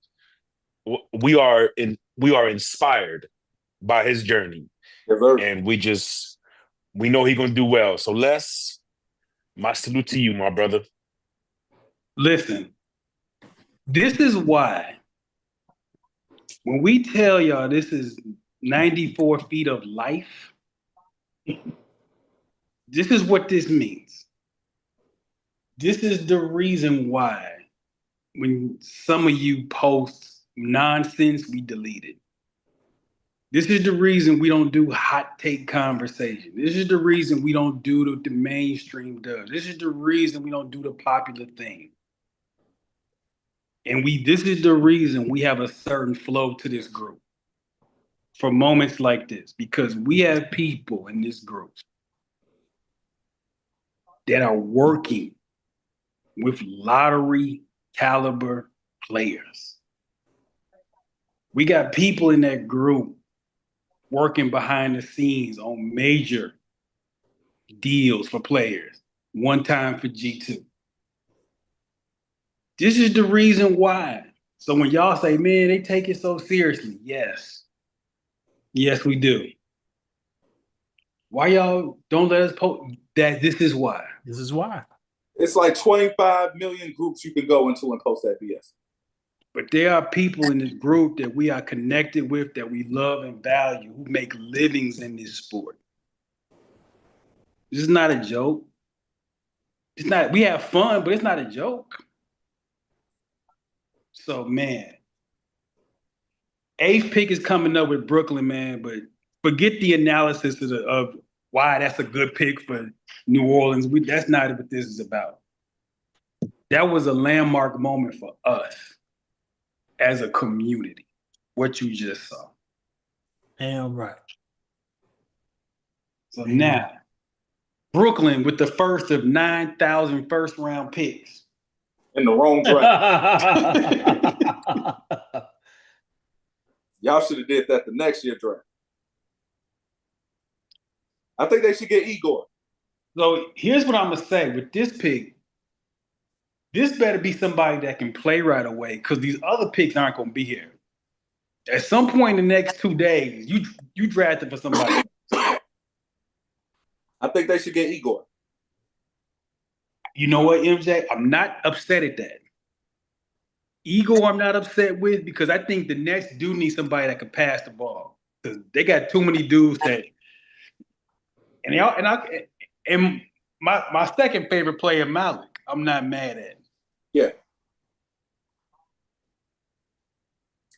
we are inspired by his journey, and we know he's gonna do well. So Les, my salute to you, my brother. Listen, this is why when we tell y'all this is 94 feet of life, this is what this means. This is the reason why when some of you post nonsense, we delete it. This is the reason we don't do hot take conversation. This is the reason we don't do what the mainstream does. This is the reason we don't do the popular thing. And this is the reason we have a certain flow to this group for moments like this, because we have people in this group that are working with lottery caliber players. We got people in that group working behind the scenes on major deals for players, one time for G2. This is the reason why. So when y'all say, man, they take it so seriously, yes. Yes, we do. Why y'all don't let us post that? This is why. This is why. It's like 25 million groups you can go into and post that BS. But there are people in this group that we are connected with, that we love and value, who make livings in this sport. This is not a joke. It's not, we have fun, but it's not a joke. So, man, eighth pick is coming up with Brooklyn, man, but forget the analysis of why that's a good pick for New Orleans. That's not what this is about. That was a landmark moment for us as a community, what you just saw. Damn right. So now, Brooklyn with the first of 9,000 first-round picks. in the wrong draft. Y'all should have did that the next year draft. I think they should get Igor. So here's what I'm gonna say with this pick. This better be somebody that can play right away because these other picks aren't gonna be here. At some point in the next 2 days, you drafted for somebody. I think they should get Igor. You know what, MJ? I'm not upset at that. Igor, I'm not upset with because I think the Nets do need somebody that can pass the ball because they got too many dudes that. And my second favorite player, Malik, I'm not mad at. Yeah.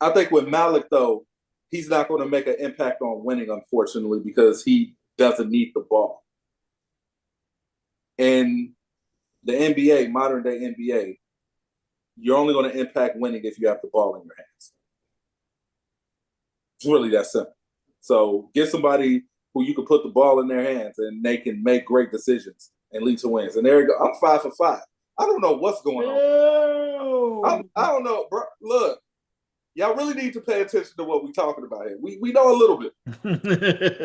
I think with Malik, though, he's not going to make an impact on winning, unfortunately, because he doesn't need the ball. In the NBA, modern day NBA, you're only going to impact winning if you have the ball in your hands. It's really that simple. So get somebody who you can put the ball in their hands and they can make great decisions and lead to wins. And there you go. I'm 5 for 5. I don't know what's going on. I don't know, bro. Look, y'all really need to pay attention to what we're talking about here. We know a little bit.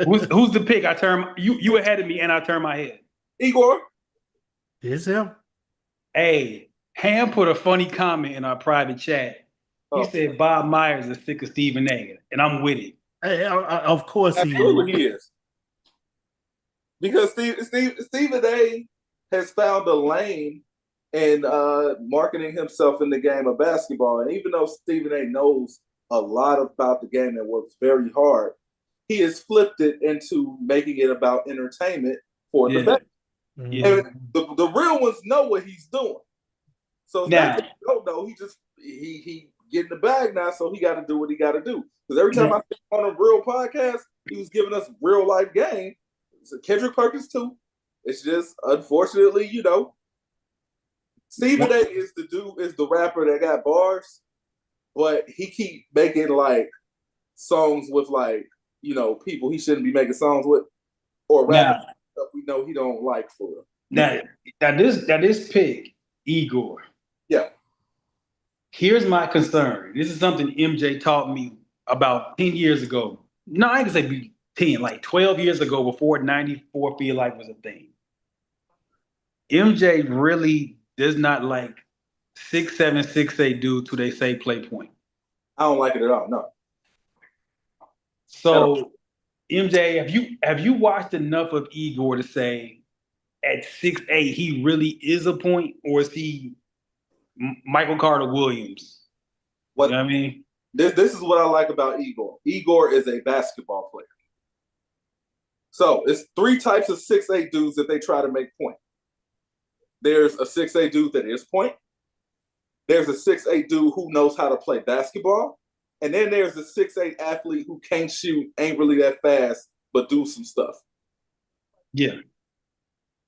Who's the pick? I turn you ahead of me, and I turn my head. Igor. It's him. Hey, Ham put a funny comment in our private chat. He said Bob Myers is sick of Stephen A. And I'm with it. Hey, of course Absolutely he is. Because Stephen A. has found a lane in marketing himself in the game of basketball. And even though Stephen A. knows a lot about the game and works very hard, he has flipped it into making it about entertainment for the bet. And the real ones know what he's doing. So now don't know. He getting the bag now, so he got to do what he got to do. Because every time I see him on a real podcast, he was giving us real life game. It's a Kendrick Perkins too. It's just unfortunately, Stephen A. is the rapper that got bars, but he keep making like songs with people he shouldn't be making songs with, or rapping stuff we know he don't like for real. Now this pick, Igor. Yeah. Here's my concern. This is something MJ taught me about 10 years ago. No, I can say 10, like 12 years ago before 94 Feel Like was a thing. MJ really does not like 6'7", 6'8" dudes who they say play point. I don't like it at all, no. So, MJ, have you watched enough of Igor to say at 6'8" he really is a point, or is he Michael Carter Williams? You know what I mean? This is what I like about Igor. Igor is a basketball player. So it's 3 types of 6'8" dudes that they try to make point. There's a 6'8" dude that is point. There's a 6'8" dude who knows how to play basketball. And then there's a 6'8" athlete who can't shoot, ain't really that fast, but do some stuff. Yeah.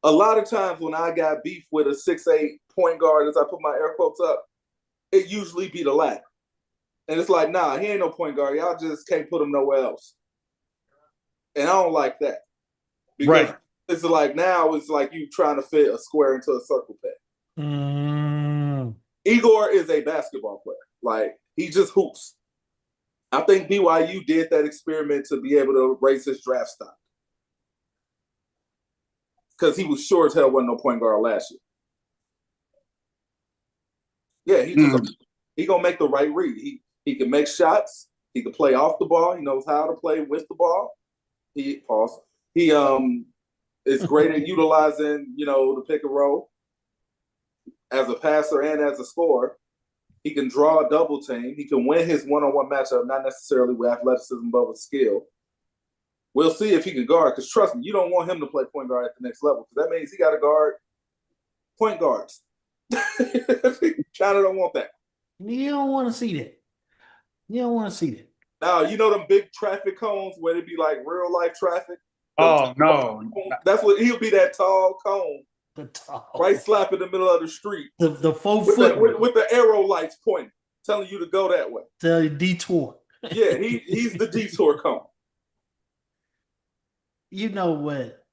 A lot of times when I got beef with a 6'8" point guard, as I put my air quotes up, it usually be the latter. And it's like, nah, he ain't no point guard. Y'all just can't put him nowhere else. And I don't like that. Because it's like now it's like you trying to fit a square into a circle peg. Igor is a basketball player. Like, he just hoops. I think BYU did that experiment to be able to raise his draft stock. Because he was sure as hell wasn't no point guard last year. Yeah, he gonna make the right read. He can make shots. He can play off the ball. He knows how to play with the ball. He is great at utilizing, the pick and roll as a passer and as a scorer. He can draw a double team. He can win his one-on-one matchup, not necessarily with athleticism, but with skill. We'll see if he can guard, because trust me, you don't want him to play point guard at the next level, because that means he got to guard point guards. China don't want that. You don't want to see that. You don't want to see that. Now, them big traffic cones where it be like real life traffic? Oh, no. That's what he'll be, that tall cone. Right slap in the middle of the street. The 4 foot. With the arrow lights pointing, telling you to go that way. Tell you detour. Yeah, he's the detour cone. You know what?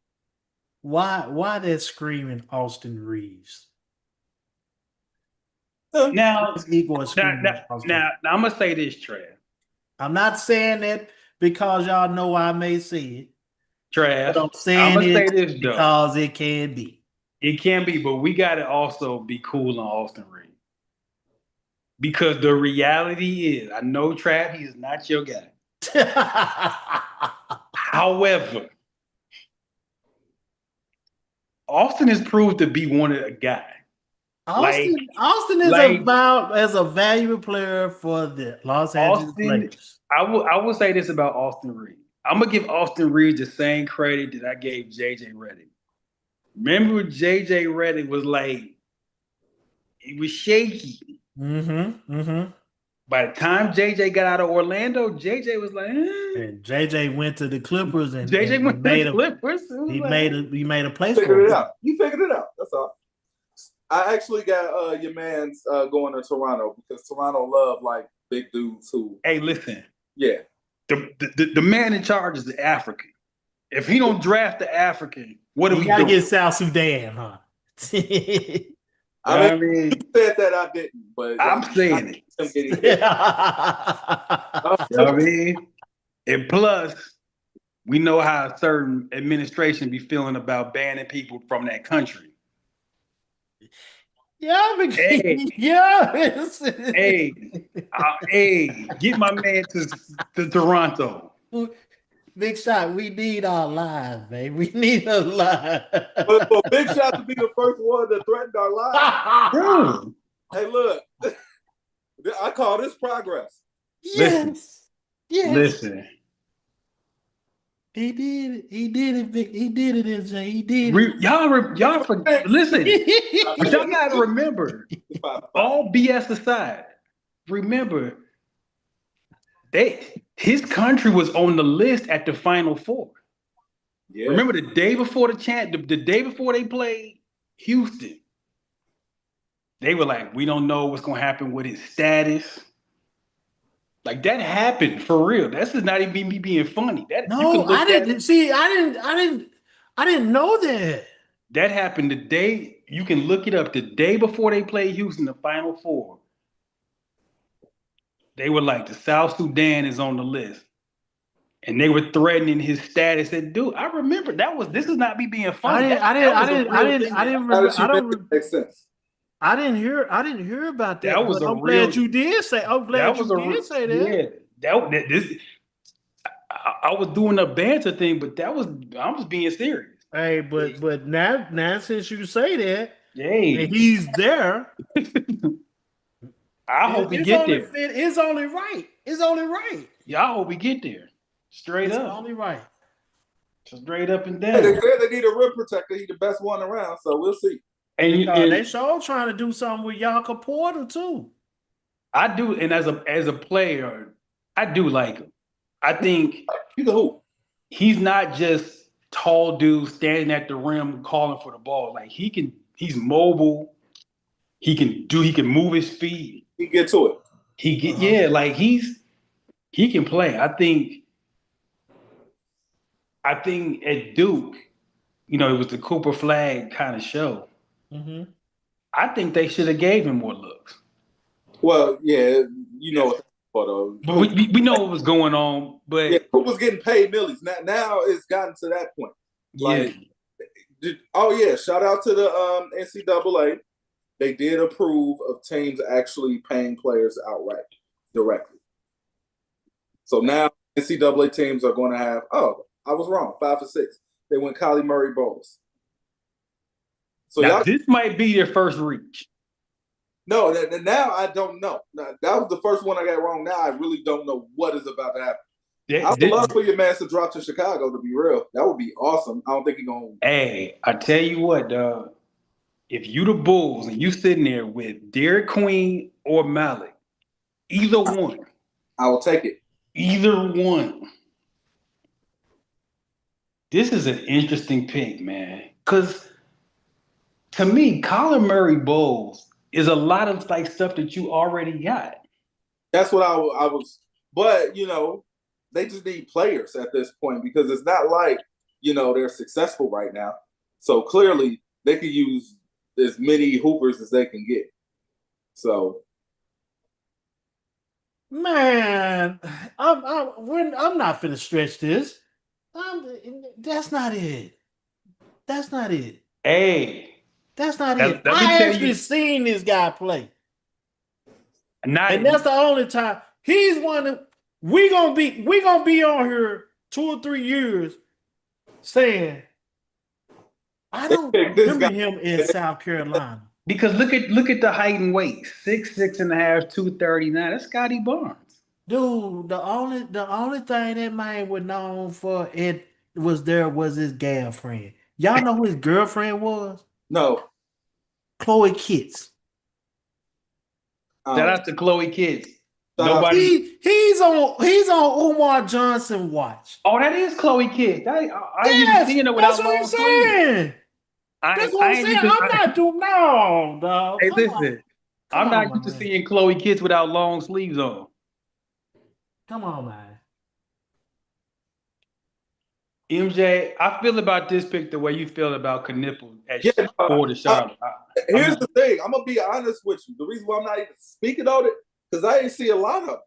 Why they're screaming Austin Reeves? Now, It's equal in school. now, I'm gonna say this, Trav. I'm not saying it because y'all know I may say it. Trav. But I'm I'm saying gonna say it this though. because it can be. It can be, but we gotta also be cool on Austin Reed. Because the reality is, I know Trav, he is not your guy. However, Austin has proved to be one of the guy. Austin is about as a valuable player for the Los Angeles Lakers. I will say this about Austin Reed. I'm gonna give Austin Reed the same credit that I gave JJ Redick. Remember, JJ Redick was like, he was shaky. By the time JJ got out of Orlando, JJ was like, and JJ went to the Clippers, and JJ went to the Clippers. He made a place figured for it out. He figured it out. That's all. I actually got your man's going to Toronto because Toronto love like big dudes who. Hey, listen. Yeah. The man in charge is the African. If he don't draft the African, what do we do? Gotta get South Sudan, huh? I mean, you said that I didn't, but I'm saying it. I mean, and plus, we know how a certain administration be feeling about banning people from that country. Yeah, hey, get my man to Toronto. Big Shot, we need our lives, man. We need a live. But for Big Shot to be the first one to threaten our lives, hey, look, I call this progress. Yes. Listen. He did it. He did it, Vic. He did it, MJ. He did it. Y'all forget. Listen, but y'all gotta remember, all BS aside, remember, his country was on the list at the Final Four. Yeah. Remember the day before the day before they played Houston, they were like, we don't know what's gonna happen with his status. Like that happened for real. That's just not even me being funny. I didn't know that. That happened the day, you can look it up, the day before they played Houston, the Final Four. They were like, the South Sudan is on the list. And they were threatening his status. And dude, I remember this is not me being funny. I didn't hear about that. That was I'm glad you did say. I'm glad you did say that. Yeah, I was doing a banter thing, but I was being serious. Hey, but now since you say that, and he's there. I hope we get there. It's only right. It's only right. Yeah, I hope we get there. Straight up. It's only right. Straight up and down. Hey, they said they need a rim protector. He's the best one around, so we'll see. And they sure trying to do something with Jakob Porter too. I do, and as a player, I do like him. I think he's a hoop. He's not just tall dude standing at the rim calling for the ball. Like he's mobile. He can move his feet. He get to it. He can play. I think at Duke, it was the Cooper flag kind of show. Mm-hmm. I think they should have gave him more looks. Well, yeah, but we know what was going on, but yeah, Cooper's getting paid millions. Now it's gotten to that point. Like, shout out to the NCAA. They did approve of teams actually paying players outright, directly. So now NCAA teams are going to have. Oh, I was wrong. 5 for 6. They went Kylie Murray Bowles. So now, this might be their first reach. No, now I don't know. Now, that was the first one I got wrong. Now I really don't know what is about to happen. I would love for your man to drop to Chicago, to be real. That would be awesome. I don't think he's going to. Hey, I tell you what, dog. If you the Bulls and you sitting there with Derek Queen or Malik, either one. I will take it. Either one. This is an interesting pick, man. Because to me, Colin Murray Bowles is a lot of like stuff that you already got. That's what I was. But, they just need players at this point because it's not like, they're successful right now. So clearly they could use as many hoopers as they can get. So Man, I'm not finna stretch this. That's not it. That's not it. Hey, That's not it. let me I tell actually you, seen this guy play, and not that's the only time he's one. We gonna be on here 2 or 3 years saying I they don't picked this remember guy. him in South Carolina. because look at the height and weight. 6'6.5", 239. That's Scotty Barnes. Dude, the only thing that man was known for it was his girlfriend. Y'all know who his girlfriend was? No, Chloe Kitts. Shout out to Chloe Kids. Shout out. Nobody. He's on Umar Johnson watch. Oh, that is Chloe Kids. I used to Yes, seeing her that's without what I'm long sleeves. saying. That's what I I'm ain't saying. used to. I'm not doing no, dog. Hey, Come listen. Come I'm not on, used to man. seeing Chloe Kids without long sleeves on. Come on, man. MJ, I feel about this pick the way you feel about Knipple at Yeah, 4 to Charlotte. here's the thing. I'm gonna be honest with you. The reason why I'm not even speaking on it because I ain't see a lot of.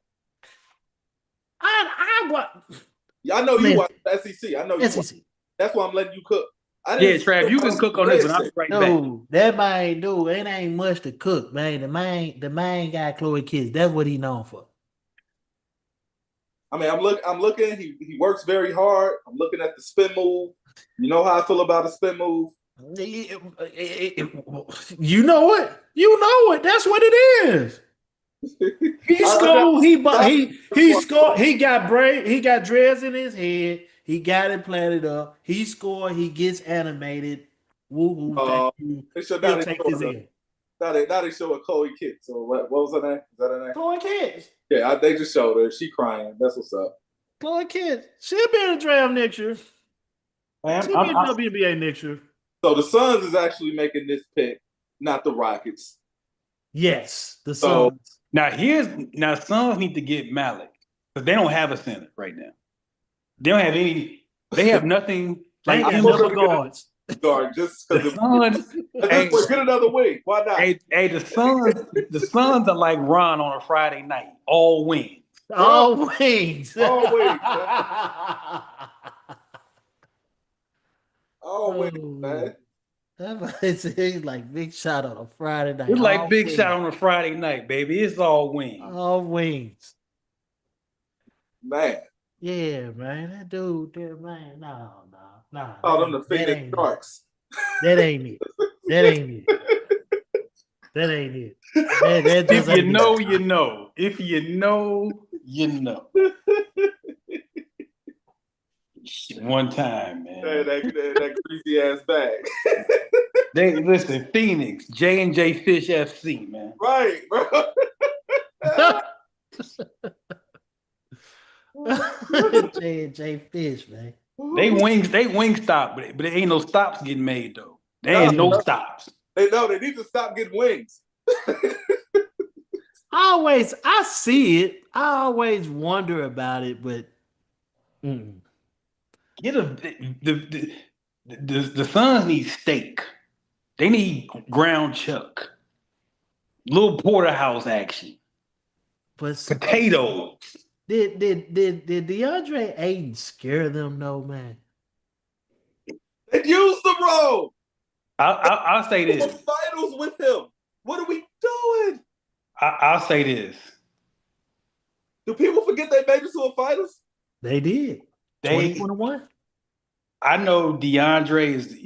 Yeah, I know you watch SEC. I know you. SEC. That's why I'm letting you cook. Yeah, Trav, you can cook on this one. I'll be right back. Dude, that man, dude, it ain't much to cook, man. The man got Chloe Kitts. That's what he known for. I mean, I'm looking. He works very hard. I'm looking at the spin move. You know how I feel about a spin move. You know it. You know it. That's what it is. He scored. He scored. He got braid. He got dreads in his head. He got it planted up. He scored. He gets animated. Woo woo. Thank you. He'll take his in. Now they show a Chloe Kitts. So what was her name? Is that her name? Chloe Kitts. Yeah, they just showed her. She crying. That's what's up. Chloe Kitts. She'll be in the draft next year. She'll be in WNBA next year. So the Suns is actually making this pick, not the Rockets. Yes, the So- Suns. Now Suns need to get Malik because they don't have a center right now. They don't have any. They have nothing. They Like ain't got no guards. Guard, just the because Suns. Hey, get another wing. Why not? hey, the Suns are like Ron on a Friday night, all wings. All wings. All wings, All wings, Oh. man. He's like big shot on a Friday night. It's like All big wings. shot on a Friday night, baby. It's all wings. All wings. Man. Yeah, man. That dude there, man. No. Call them the That Phoenix ain't it. Sharks. That ain't it. That ain't it. That ain't it. That If just you ain't know, it. you know. If you know, you know. One time, man. That greasy ass bag. They listen, Phoenix, J&J Fish FC, man. Right, bro. J Fish, man. They wing stop, but there ain't no stops getting made though. There ain't no stops. They need to stop getting wings. I see it. I always wonder about it, but Get the Suns need steak. They need ground chuck, little porterhouse action, potatoes. Did DeAndre Ayton scare them? No, man. They used the bro. I'll say this. Finals with him. What are we doing? I'll say this. Do people forget they made it to a finals? They did. 2021. I know DeAndre is,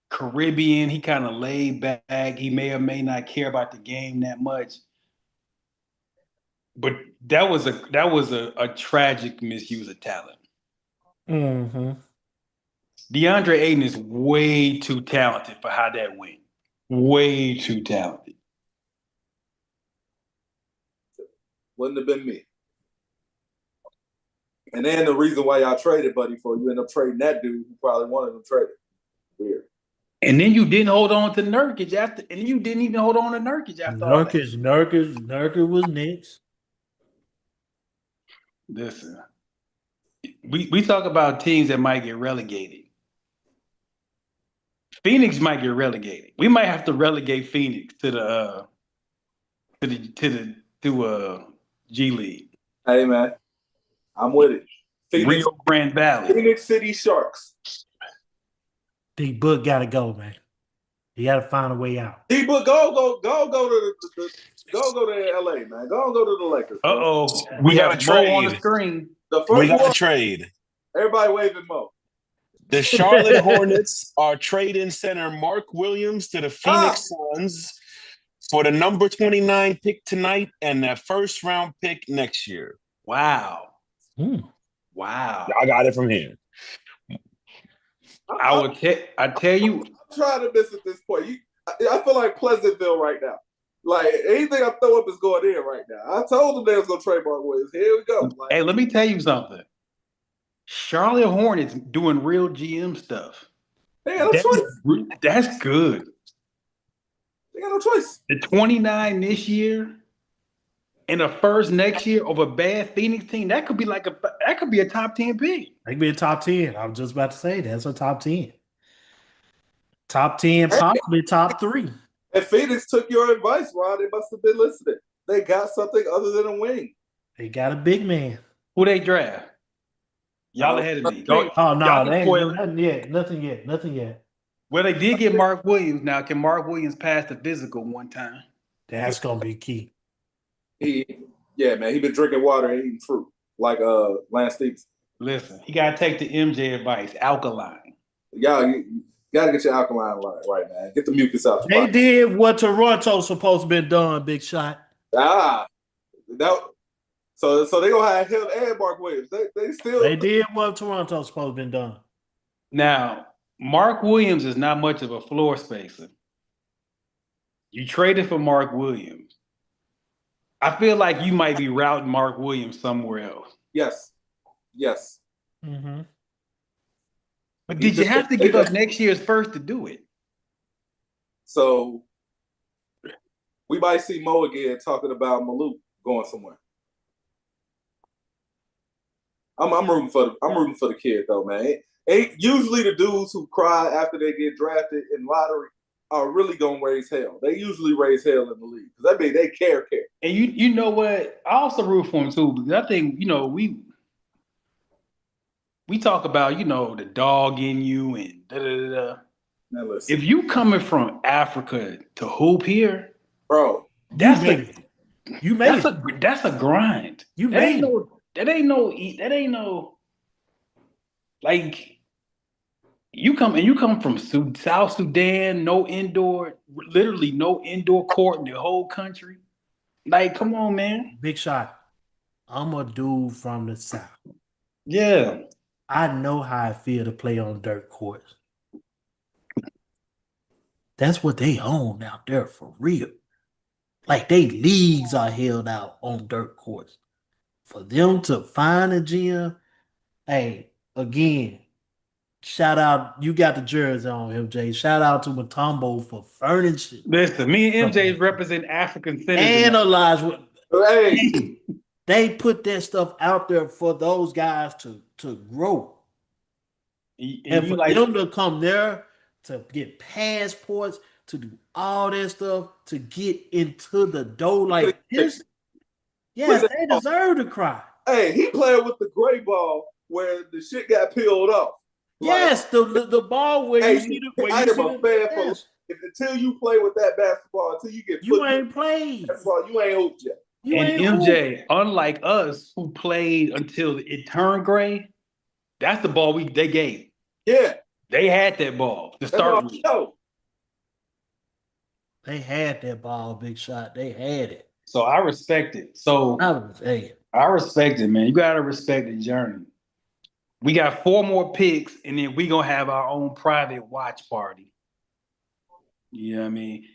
Caribbean. He kind of laid back. He may or may not care about the game that much. But that was a tragic misuse of talent. Mm-hmm. DeAndre Ayton is way too talented for how that went. Way too talented. Wouldn't have been me. And then the reason why y'all traded Buddy for you end up trading that dude who probably wanted him traded. Weird. And then you didn't hold on to Nurkic after, and you didn't even hold on to Nurkic after all that. Nurkic was next. Listen, we talk about teams that might get relegated. Phoenix might get relegated. We might have to relegate Phoenix to the to G League. Hey man, I'm with it. Rio Grande Valley. Phoenix City Sharks. D Book got to go, man. You got to find a way out. D-Book, go to LA, man. Go to the Lakers. Uh-oh. We got have a Mo on the trade. screen. The We first got one, a trade. everybody waving Mo. The Charlotte Hornets are trading center Mark Williams to the Phoenix Suns for the number 29 pick tonight and that first round pick next year. Wow. Hmm. Wow. I got it from here. I tell you, I'm trying to miss at this point. I feel like Pleasantville right now. Like anything I throw up is going in right now. I told them they was gonna trade Mark Williams. Here we go. Like, hey, let me tell you something. Charlotte Hornets doing real GM stuff. they got no choice. That's good. They got no choice. The 29 this year and the first next year of a bad Phoenix team, that could be a top 10 pick. That could be a top 10. I was just about to say that's a top 10. Top 10, possibly top 3. And Phoenix took your advice, Ron. They must have been listening. They got something other than a wing. They got a big man. Who they draft? Y'all ahead of me. Oh, no, y'all they spoil ain't nothing yet. Nothing yet. Well, they did get Mark Williams. Now, can Mark Williams pass the physical one time? That's going to be key. Yeah, man. He been drinking water and eating fruit like Lance Stevens. Listen, he got to take the MJ advice, alkaline. Y'all, you got to get your alkaline right, man. Get the mucus out. They did what Toronto's supposed to been done, Big Shot. So they gonna have him and Mark Williams. They did what Toronto's supposed to been done. Now, Mark Williams is not much of a floor spacer. You traded for Mark Williams. I feel like you might be routing Mark Williams somewhere else. Yes. Mm-hmm. But did you have to give up next year's first to do it? So we might see Mo again talking about Maluk going somewhere. I'm rooting for the kid though, man. Ain't usually the dudes who cry after they get drafted in lottery are really gonna raise hell. They usually raise hell in the league because that means they care. And you know what? I also root for him too because I think we talk about the dog in you and da da da. Now listen, if you coming from Africa to hoop here, bro, that's a grind. That ain't no like you come from South Sudan, literally no indoor court in the whole country. Like, come on, man. Big Shot. I'm a dude from the South. Yeah. I know how I feel to play on dirt courts. That's what they own out there for real. Like, they leagues are held out on dirt courts. For them to find a gym, hey, again, shout out, you got the jersey on, MJ. Shout out to Mutombo for furnishing. Listen, me and MJ represent African citizens. Analyze what they put that stuff out there for those guys to grow. And for them to come there to get passports, to do all that stuff, to get into the door like this. Yes, they deserve to cry. Hey, he played with the gray ball where the shit got peeled off. Yes, the ball where you see the until you play with that basketball, until you get you ain't played. You ain't hooped yet. MJ, unlike us who played until it turned gray, that's the ball they gave. Yeah. They had that ball to start with. They had that ball, Big Shot. They had it. So I respect it. I respect it, man. You gotta respect the journey. We got 4 more picks, and then we gonna have our own private watch party. You know what I mean?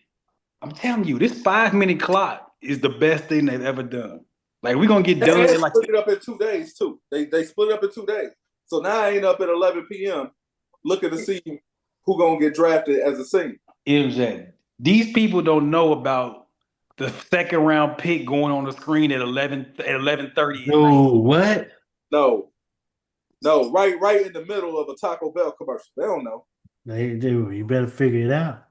I'm telling you, this 5-minute clock is the best thing they've ever done. Like, we're gonna get done. They split it up in 2 days too. They split it up in 2 days. So now I ain't up at 11 p.m. looking to see who gonna get drafted as a senior. MJ, these people don't know about the second round pick going on the screen at 11:30. No, what? No, right in the middle of a Taco Bell commercial. They don't know. They do. You better figure it out.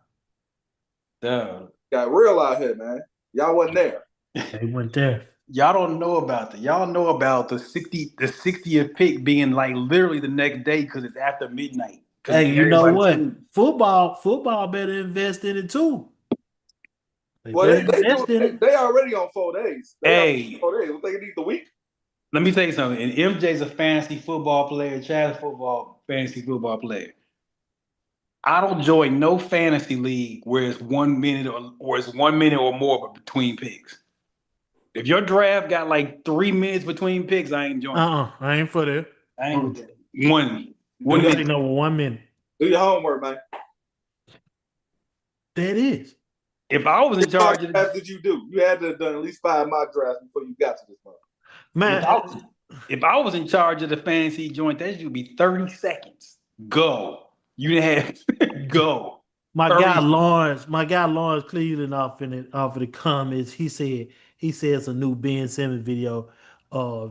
Duh. Got real out here, man. Y'all wasn't there. They went there. Y'all don't know about that. Y'all know about the 60th pick being like literally the next day because it's after midnight. 'Cause Hey, you know everybody's what? sleeping. Football better invest in it too. They Well, better they invest in it. they already on 4 days. They Hey, on 4 days. What they need the week? let me tell you something. And MJ's a fantasy football player. Chad's fantasy football player. I don't join no fantasy league where it's 1 minute or it's 1 minute or more between picks. If your draft got like 3 minutes between picks, I ain't joining. I ain't for that. I ain't with that. One One Do take minute. no 1 minute. Do your homework, man. That is. If I was in What charge mock of drafts did you do? You had to have done at least 5 mock drafts before you got to this one. Man, if I was in charge of the fantasy joint, that should be 30 seconds. Go. You didn't have go. my 30 guy Lawrence Cleveland off of the comments, he said it's a new Ben Simmons video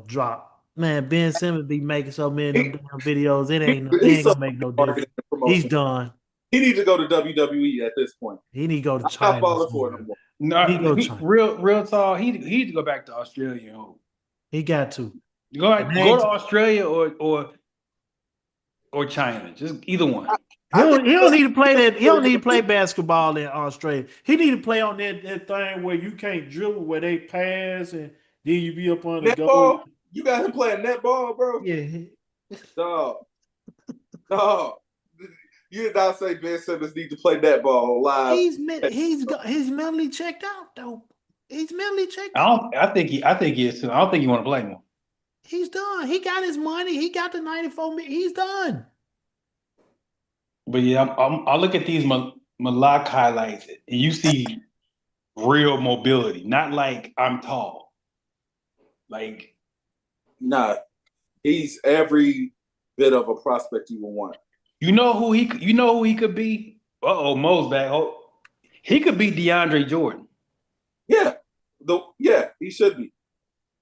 drop. Man, Ben Simmons be making so many of them damn videos. It ain't He's so gonna make no marketing difference. and promotion. He's done. He needs to go to WWE at this point. He need to go to I'm China. not falling for it no more. No, He go China. real tall. He need to go back to Australia. He got to. Go to Australia or China. Just either one. He don't need to play that. He don't need to play basketball in Australia. He need to play on that thing where you can't dribble, where they pass and then you be up on the goal. Netball? You got him playing netball, bro? Yeah. Dog. You did not say Ben Simmons need to play netball live. He's mentally checked out though. He's mentally checked out. I think he is too. I don't think he want to play more. He's done. He got his money. He got the 94 million. He's done. But yeah, I look at these Malak highlights, and you see real mobility. Not like I'm tall. Like, nah, he's every bit of a prospect you would want. You know who he could be? Mo's back. Oh, he could be DeAndre Jordan. Yeah, he should be.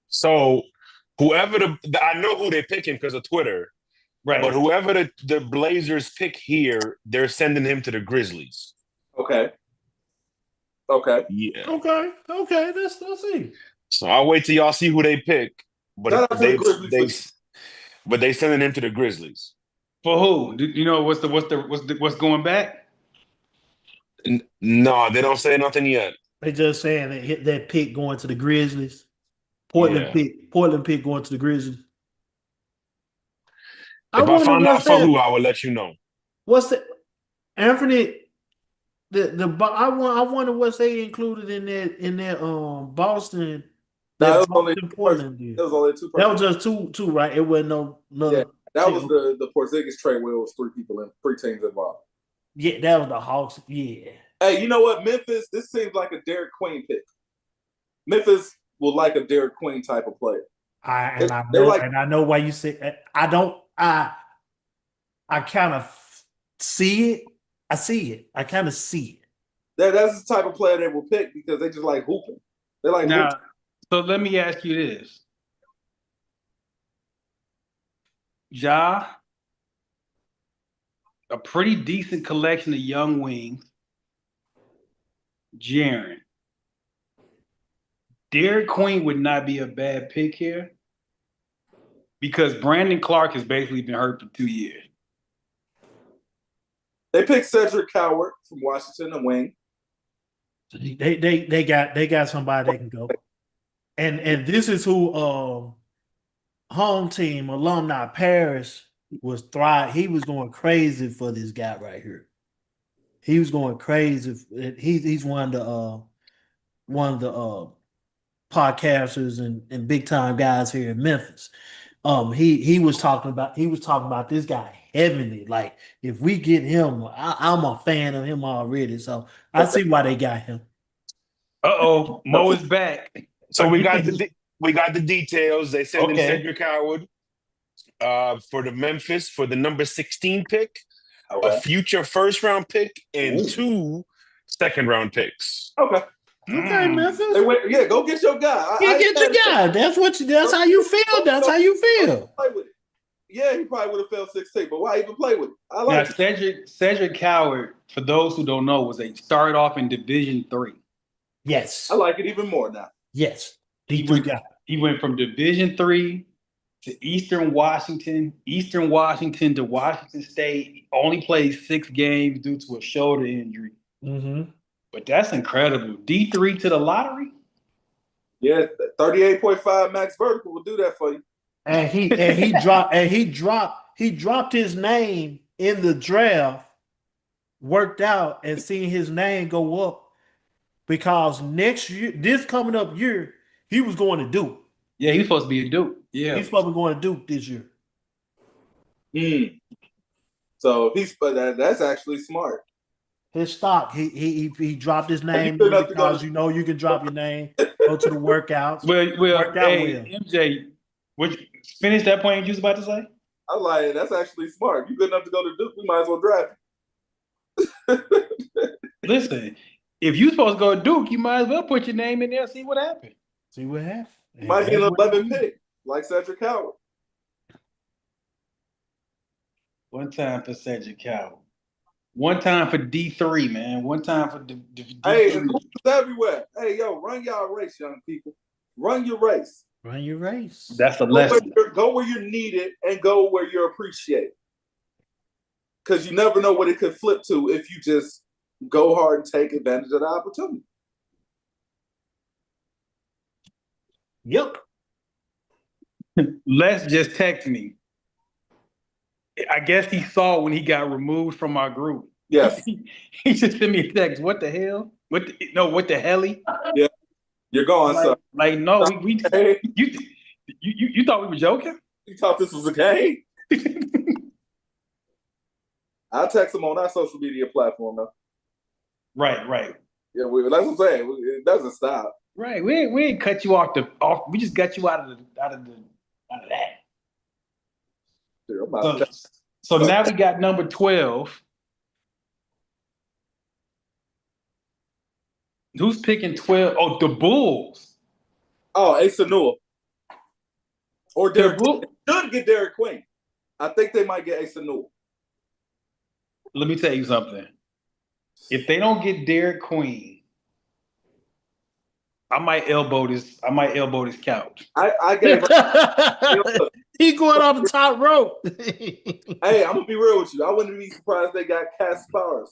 So whoever I know who they're picking because of Twitter. Right. But whoever the Blazers pick here, they're sending him to the Grizzlies. Okay. Yeah. Okay. Let's see. So I'll wait till y'all see who they pick. But they sending him to the Grizzlies. For who? Do you know what's going back? No, they don't say nothing yet. They just saying that pick going to the Grizzlies. Portland pick going to the Grizzlies. If I find out for who, I will let you know. What's the Anthony? I wonder what's they included in that Boston. That was only 2. That was just two, right? It wasn't no. Yeah, that was the Porzingis trade where it was 3 teams involved. Yeah, that was the Hawks. Yeah. Hey, you know what? Memphis. This seems like a Derek Queen pick. Memphis will like a Derek Queen type of player. I know why you say I don't. I kind of see it. I see it. I kind of see it. That's the type of player they will pick because they just like hooping. They like now. Hooping. So let me ask you this: Ja, a pretty decent collection of young wings. Jaren, Derek Queen would not be a bad pick here because Brandon Clark has basically been hurt for 2 years. They picked Cedric Coward from Washington, a wing. They got somebody that can go, and this is who home team alumni Paris was thriving. He was going crazy for this guy right here. He was going crazy. He's one of the podcasters and big time guys here in Memphis. He was talking about this guy heavily. Like if we get him, I'm a fan of him already. So I see why they got him. Mo is back. So we got the details. They sent in Cedric Howard for the Memphis for the number 16 pick, a future first round pick, and 2 second-round picks. Okay. Okay, Memphis. Go get your guy. Get your guy. That's how you feel. That's how you feel. Play with it. Yeah, he probably would have fell 16, but why even play with it? I like it. Cedric Coward, for those who don't know, started off in Division 3. Yes. I like it even more now. Yes, He D3 went, guy. he went from Division III to Eastern Washington to Washington State. Only played 6 games due to a shoulder injury. Mm-hmm. But that's incredible. D3 to the lottery? Yeah, 38.5 max vertical will do that for you. And he dropped his name in the draft, worked out, and seen his name go up because next year, this coming up year, he was going to Duke. Yeah, he's supposed to be a Duke. Yeah. He's supposed to be going to Duke this year. So that's actually smart. His stock, he dropped his name couldn't have to go because to- you can drop your name, go to the workouts. Well, Worked out hey, well. MJ, finish that point you was about to say? I like that's actually smart. You good enough to go to Duke, we might as well draft Listen, if you supposed to go to Duke, you might as well put your name in there and see what happens. See what happens. you. Might be an 11 pick, like Cedric Howard. One time for Cedric Howard. One time for D3, man. One time for D3. Hey, it's everywhere. Hey, yo, run y'all race, young people. Run your race. Run your race. That's a lesson. Go where you're needed and go where you're appreciated. Because you never know what it could flip to if you just go hard and take advantage of the opportunity. Yep. Les just texted me. I guess he saw when he got removed from our group. Yes. He just sent me a text. What the hell? What the helly? Yeah. You're gone, Like, son. like no, we Hey, you thought we were joking? you thought this was a game? I'll text him on our social media platform, though. Right. Yeah, that's what I'm saying. It doesn't stop. Right. We ain't cut you off. We just got you out of that. Dude, I'm about to So now we got number 12. Who's picking 12? Oh, the Bulls. Asa Newell. Or The Derek Bull- should get Derek Queen. I think they might get Asa Newell. Let me tell you something. If they don't get Derek Queen, I might elbow this couch. I gave He going on the top rope. Hey, I'm gonna be real with you. I wouldn't be surprised they got Cass Powers.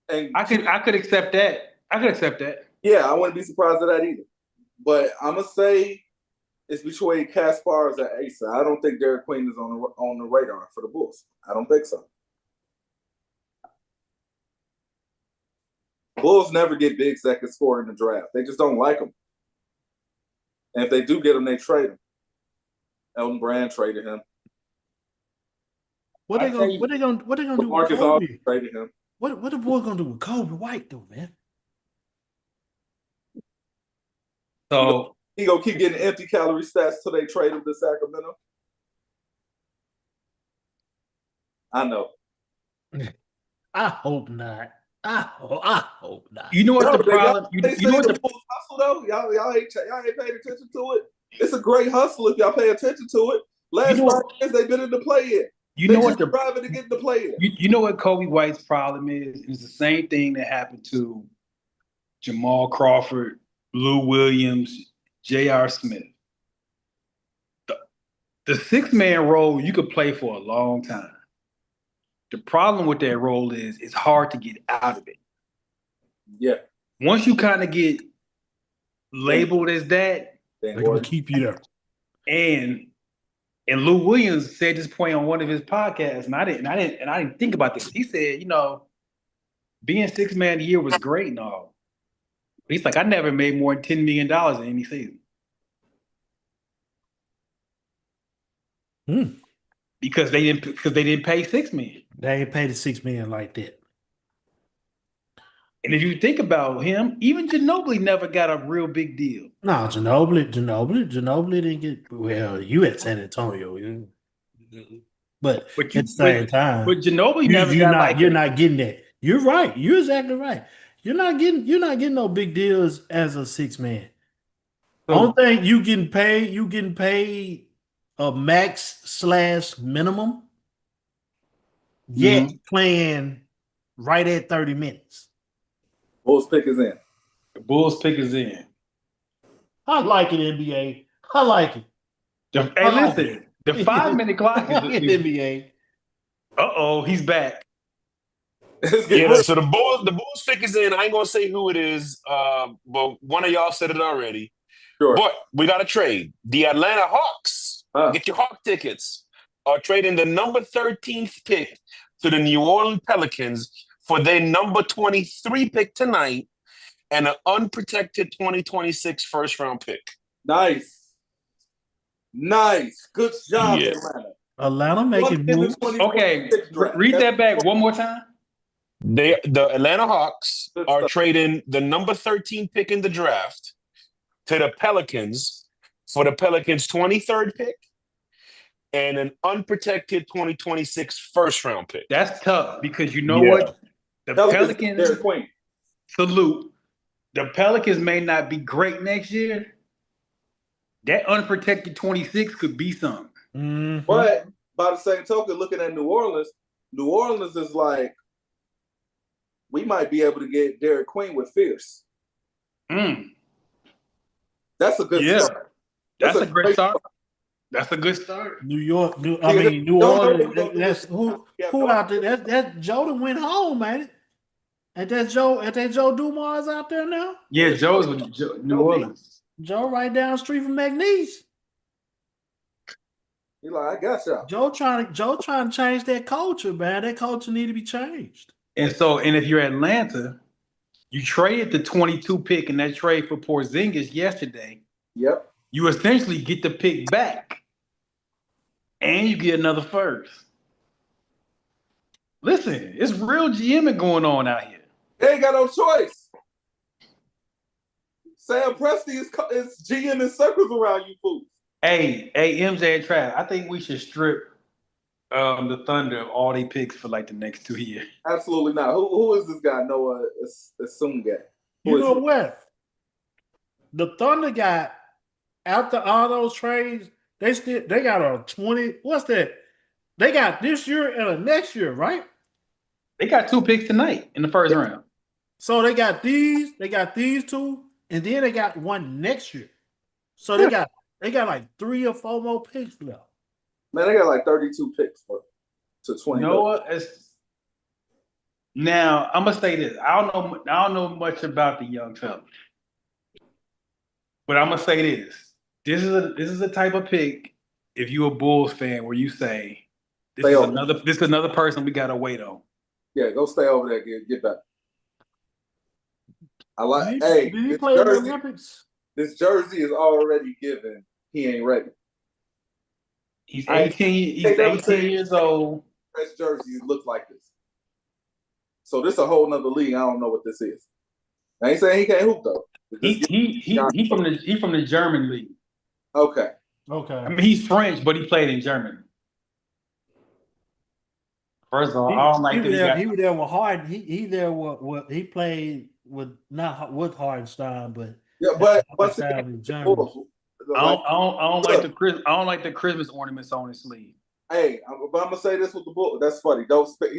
And I could accept that. I could accept that. yeah, I wouldn't be surprised at that either. But I'm gonna say it's between Cass Powers and Asa. I don't think Derek Queen is on the radar for the Bulls. I don't think so. Bulls never get bigs that can score in the draft. They just don't like them. And if they do get them, they trade them. Elton Brand traded him. What they gonna do with Marcus Kobe? Aldridge traded him. What the boy gonna do with Kobe White though, man? So He gonna keep getting empty calorie stats till they trade him to Sacramento. I know. I hope not. I hope not. you know what the No, problem? You know what the Bulls hustle though? Y'all ain't paying attention to it. It's a great hustle if y'all pay attention to it. Last 5 years they've been in the play-in. you They know what just the driving to get in the play-in. you know what Kobe White's problem is? It's the same thing that happened to Jamal Crawford, Lou Williams, J.R. Smith. The 6-man role you could play for a long time. The problem with that role is it's hard to get out of it. Yeah. Once you kind of get labeled as that, Then They're gonna keep you there. and Lou Williams said this point on one of his podcasts, and I didn't think about this. He said, being 6-man of the year was great and all. He's like, I never made more than $10 million in any season. Because they didn't pay 6 million. They ain't paid the $6 million like that. And if you think about him, even Ginobili never got a real big deal. No, Ginobili didn't get you at San Antonio. But at the same time, But Ginobili never you're not getting that. You're right. You're exactly right. You're not getting no big deals as a 6-man. Only thing you getting paid a max/minimum. Yet playing right at 30 minutes. Bulls pick is in. The Bulls pick is in. I like it, NBA. I like it. Hey, listen, the 5-minute clock I like it, is. NBA. He's back. Let's get Yeah, real. so the Bulls pick is in. I ain't gonna say who it is, but one of y'all said it already. Sure. But we got a trade. The Atlanta Hawks, Huh. get your Hawk tickets, are trading the number 13th pick to the New Orleans Pelicans for their number 23 pick tonight and an unprotected 2026 first round pick. Nice. Good job, Yeah. Atlanta. Atlanta making moves. Okay, read that back one more time. The Atlanta Hawks Good are stuff. trading the number 13 pick in the draft to the Pelicans for the Pelicans' 23rd pick and an unprotected 2026 first round pick. That's tough because you know Yeah. what? The Pelicans Derek Queen. salute. The Pelicans may not be great next year. That unprotected 26 could be something. Mhm. But by the same token, looking at New Orleans is like, we might be able to get Derek Queen with Fierce. Mm, That's a good Yeah. start. that's a great start. That's a good start. New York, New don't know Orleans. what That's who out there. That Jordan went home, man. And that Joe Dumars out there now. Yeah, Joe's with New Orleans. Joe right down the street from McNeese. He's like, I got y'all. Joe trying to change that culture, man. That culture need to be changed. And if you're Atlanta, you traded the 22 pick in that trade for Porzingis yesterday. Yep. You essentially get the pick back. And you get another first. Listen, it's real GMing going on out here. They ain't got no choice. Sam Presti is GM in circles around you fools. Hey, MJ and Trav, I think we should strip the Thunder of all they picks for like the next 2 years. Absolutely not. Who is this guy? Noah Assunga. You know what? The Thunder got, after all those trades, they got a 20. What's that? They got this year and a next year, right? They got 2 picks tonight in the first round. So they got these 2, and then they got one next year. So they got like 3 or 4 more picks left. Man, they got like 32 picks to 20. Noah, now I'm gonna say this. I don't know much about the young fella, but I'm gonna say this. This is a type of pick. If you're a Bulls fan, where you say this is another person we gotta wait on. Yeah, go stay over there. Get back. I like. Did he play in the Olympics? This jersey is already given. He ain't ready. He's 18. He's 18 years old. Fresh jerseys look like this. So this a whole nother league. I don't know what this is. I ain't saying he can't hoop though. He from the German league. Okay. I mean, he's French, but he played in Germany. First of all, I don't like that he was there with Harden. He there with he played with not with Hardenstein, but yeah, but in Germany. I don't like the Christmas ornaments on his sleeve. Hey, but I'm gonna say this with the book. That's funny. Don't spit.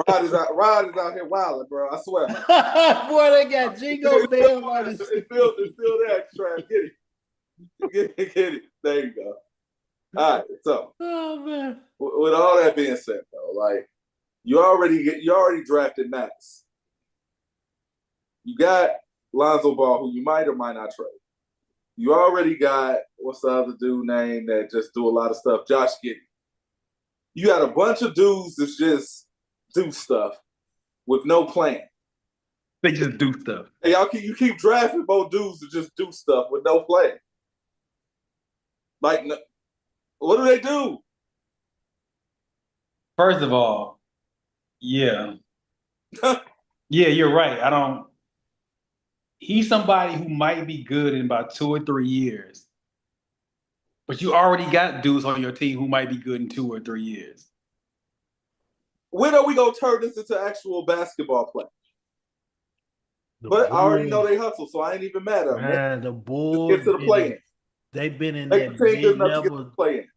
Rod is out here wilding, bro. I swear. Boy, they got Jingle Bell on his. It's still there. Try get it. There you go. All right. So, oh man. With all that being said, though, like you already drafted Max. You got Lonzo Ball, who you might or might not trade. You already got, what's the other dude name that just do a lot of stuff? Josh Giddey. You got a bunch of dudes that just do stuff with no plan. They just do stuff. Hey, you keep drafting both dudes that just do stuff with no plan. Like, what do they do? First of all, yeah. Yeah, you're right. He's somebody who might be good in about 2 or 3 years. But you already got dudes on your team who might be good in 2 or 3 years. When are we going to turn this into actual basketball play? But I already know they hustle, so I ain't even mad at them. Man, the Bulls get to the play-in. They've been in they that mid-level play-in.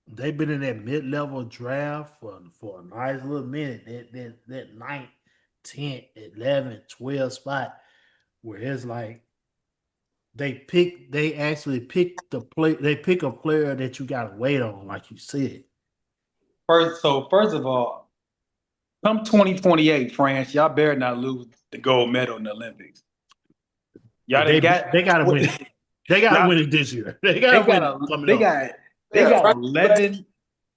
They've been in that mid-level draft for a nice little minute. That 9th, 10th, 11th, 12th spot, where it's like They actually pick the play. They pick a player that you got to wait on, like you said. First of all, come 2028, France, y'all better not lose the gold medal in the Olympics. Y'all They got got to win it. They got to Y'all- win it this year. They got to win it coming up. They Yeah, got right. 11.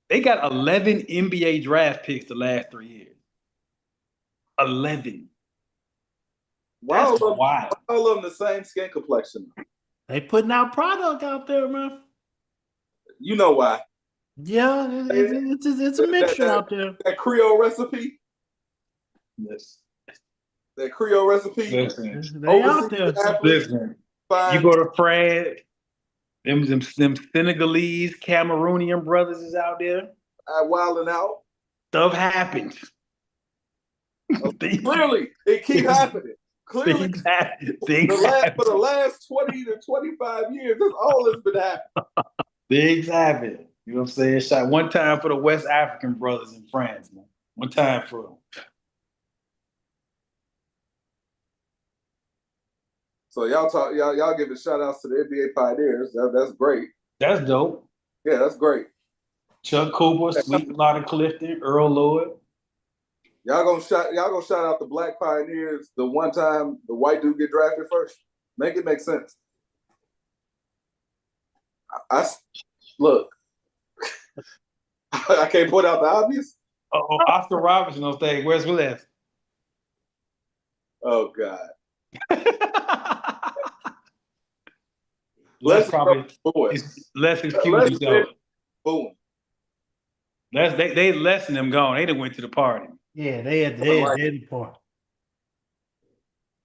They got 11 NBA draft picks the last 3 years. 11. Why That's all wild. of them the same skin complexion? They putting out product out there, man. You know why? Yeah, it's a mixture out there. That Creole recipe. Yes. That Creole recipe. Listen. They out there. Listen. You go to Fred, them Senegalese, Cameroonian brothers is out there. Wilding out. Stuff happens. Clearly, it keeps happening. Clearly, Things happen. for the last 20 to 25 years, that's all that's been happening. Things happen. You know what I'm saying? Shot one time for the West African brothers in France, man. One time for them. So y'all giving shout outs to the NBA pioneers. That's great. That's dope. Yeah, that's great. Chuck Cooper, Sweet Lotta Clifton, Earl Lloyd. Y'all gonna shout out the black pioneers the one time the white dude get drafted first. Make it make sense. I look. I can't point out the obvious. Oh, Oscar Robertson on stage. Where's Willis? Oh God. Let's probably boy. let's excuse yourself. Boom. They lessened them gone. They done went to the party. Yeah, they had the party.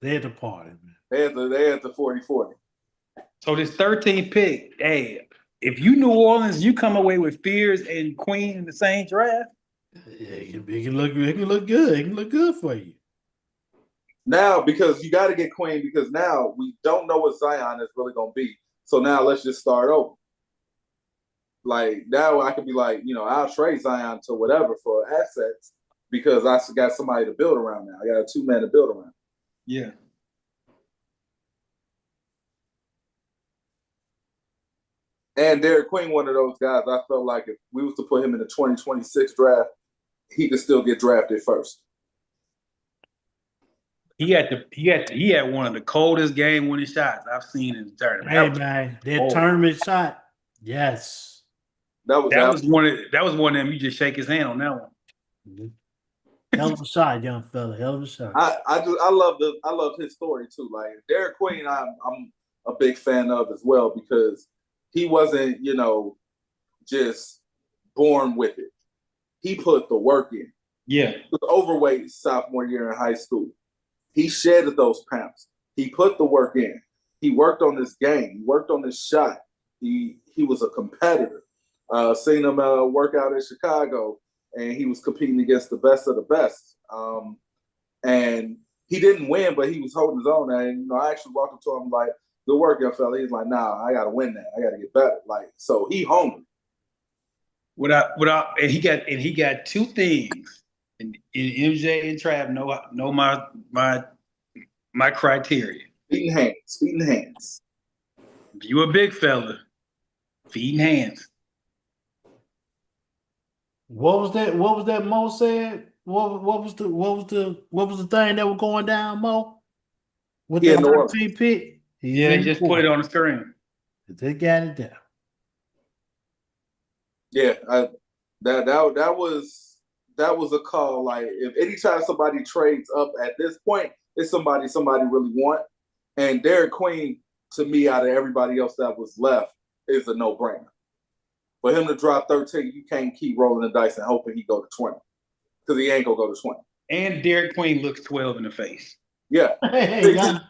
They had the party, man. They had the 40-40. So this 13th pick, hey, if you New Orleans, you come away with Fears and Queen in the same draft. Yeah, it can look good. It can look good for you. Now, because you got to get Queen, because now we don't know what Zion is really going to be. So now let's just start over. Like now I could be like, I'll trade Zion to whatever for assets because I got somebody to build around now. I got a 2-man to build around. Yeah. And Derek Queen, one of those guys, I felt like if we was to put him in the 2026 draft, he could still get drafted first. He had one of the coldest game-winning shots I've seen in the tournament. Hey man, that tournament shot, yes. That was one of them. You just shake his hand on that one. Mm-hmm. Hell of a shot, young fella. Hell of a shot. I love his story too. Like Derek Queen, I'm a big fan of as well because he wasn't, just born with it. He put the work in. Yeah. He was overweight sophomore year in high school. He shedded those pounds. He put the work in. He worked on this game. He worked on this shot. He was a competitor. Seen him work out in Chicago, and he was competing against the best of the best. And he didn't win, but he was holding his own. And I actually walked up to him like, "Good work, young fella." He's like, "Nah, I got to win that. I got to get better." Like, so he hungry. And he got two things. And MJ and Trav know my criteria. Feet and hands. If you a big fella, feet and hands. What was that Mo said? What was the thing that was going down, Mo? With the 13 pick? They just put it on the screen. They got it down. Yeah, that was a call. Like if anytime somebody trades up at this point, it's somebody really want. And Derek Queen, to me, out of everybody else that was left, is a no-brainer. For him to drop 13, you can't keep rolling the dice and hoping he go to 20. Because he ain't gonna go to 20. And Derek Queen looks 12 in the face. Yeah. Hey, young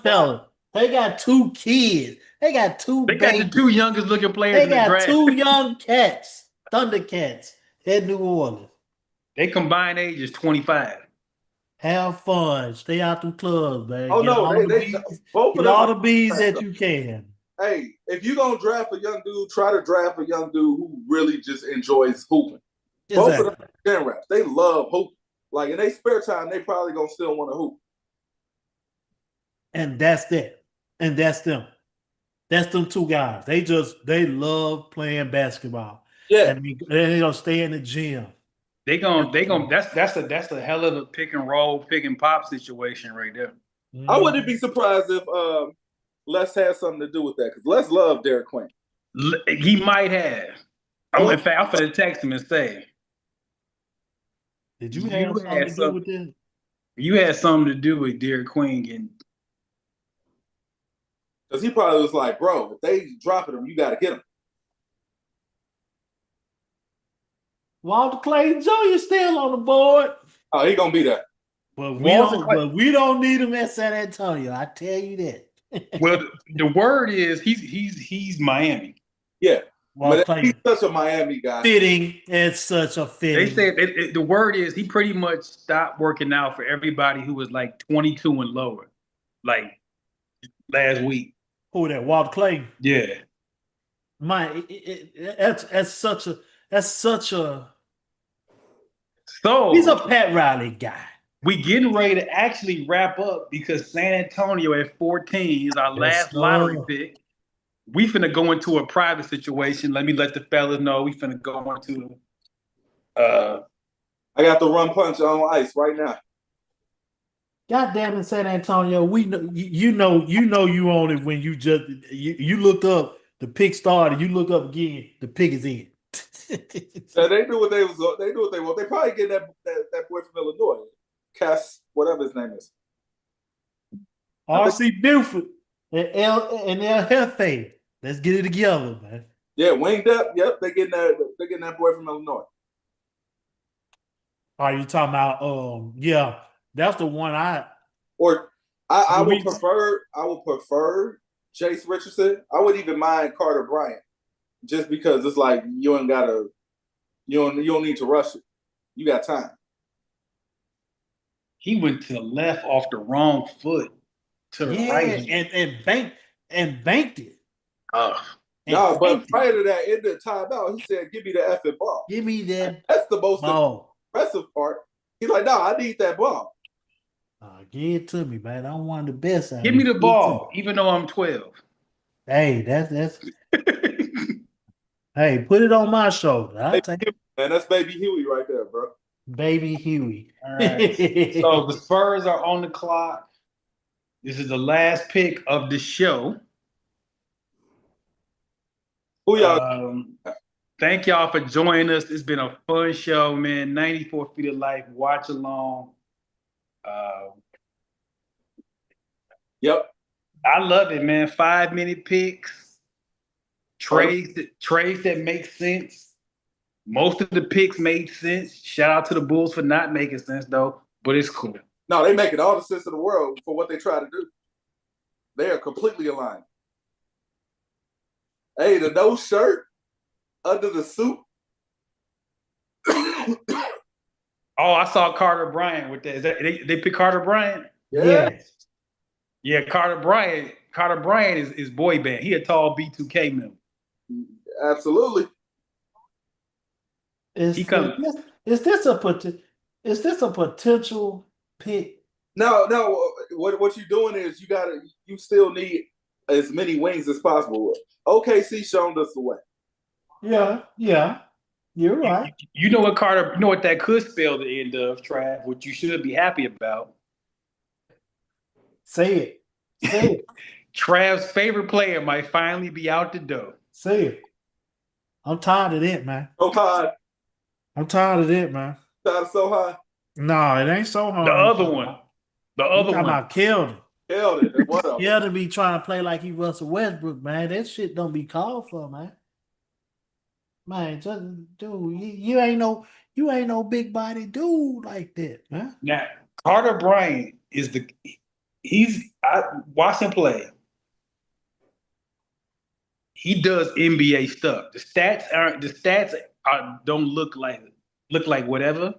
fella. They got 2 kids. They got the 2 youngest looking players They in the draft. got 2 young cats, Thundercats, in New Orleans. They combined age is 25. Have fun. Stay out them clubs, man. Oh, get no. Both of them all the bees that you can. Hey, if you're going to draft a young dude, try to draft a young dude who really just enjoys hooping. Exactly. Both of them are gen raps. They love hooping. Like, in their spare time, they probably going to still want to hoop. And that's that. And that's them. That's them two guys. They love playing basketball. Yeah, And they don't stay in the gym. They gonna that's a hell of a pick and roll, pick and pop situation right there. I wouldn't be surprised if Les had something to do with that because Les loved Derek Queen. He might have. In fact, I'm gonna text him and say, Did you have something to do with this? You had something to do with Derek Queen getting. Because he probably was like, bro, if they dropping him, you got to get him. Walter Clayton Jr. still on the board. Oh, he gonna be there. But we don't need him at San Antonio. I tell you that. Well, the word is he's Miami. Yeah. Walter But he's such a Miami guy. Fitting. It's such a fitting. They said the word is he pretty much stopped working out for everybody who was like 22 and lower, like last week. Who that? Walter Clayton. Yeah. That's such a. So He's a Pat Riley guy. We getting ready to actually wrap up because San Antonio at 14 is our last lottery pick. We finna go into a private situation. Let me let the fellas know we finna go into. I got the rum punch on ice right now. God damn it, San Antonio! We know you own it when you look up the pick started. You look up again, the pick is in. So they do what they want. They probably get that boy from Illinois, Cass, whatever his name is. R.C. Buford and El Jefe. Let's get it together, man. Yeah, Wayne Depp. Yep, they're getting that boy from Illinois. Are you talking about? Yeah, that's the one I would prefer Chase Richardson. I wouldn't even mind Carter Bryant, just because it's like you don't need to rush it. You got time. He went to the left off the wrong foot to the right and banked it. No, but prior to that, in the timeout, he said, "Give me the effing ball. Give me that." That's the most impressive part. He's like, "No, I need that ball. Give it to me, man. I'm one of the best. Give me the ball, even though I'm 12." Hey, that's. Hey, put it on my shoulder. Man, that's Baby Huey right there, bro. Baby Huey. All right. So the Spurs are on the clock. This is the last pick of the show. Who y'all? Thank y'all for joining us. It's been a fun show, man. 94 Feet of Life, watch along. Yep. I love it, man. 5-minute picks, trades that make sense. Most of the picks made sense. Shout out to the Bulls for not making sense, though, but it's cool. No, they making all the sense in the world for what they try to do. They are completely aligned. Hey, the no shirt under the suit. Oh, I saw Carter Bryant with that. Is that they picked Carter Bryant? Yeah. Yeah, Carter Bryant is boy band. He a tall B2K member. Absolutely. Is this a potential pick? No. What you're doing is you still need as many wings as possible. OKC shown us the way. Yeah. You're right. You know what that could spell the end of, Trav, what you should be happy about. Say it. Trav's favorite player might finally be out the door. Say it. I'm tired of it, man. So high. I'm tired of it, man. Tired of so high. No, it ain't so hard. The other one. About Keldon. What up? Keldon be trying to play like he Russell Westbrook, man. That shit don't be called for, man. Man, just dude, you ain't no big body dude like that, man. Now, Carter Bryant is I watch him play. He does NBA stuff. The stats don't look like whatever.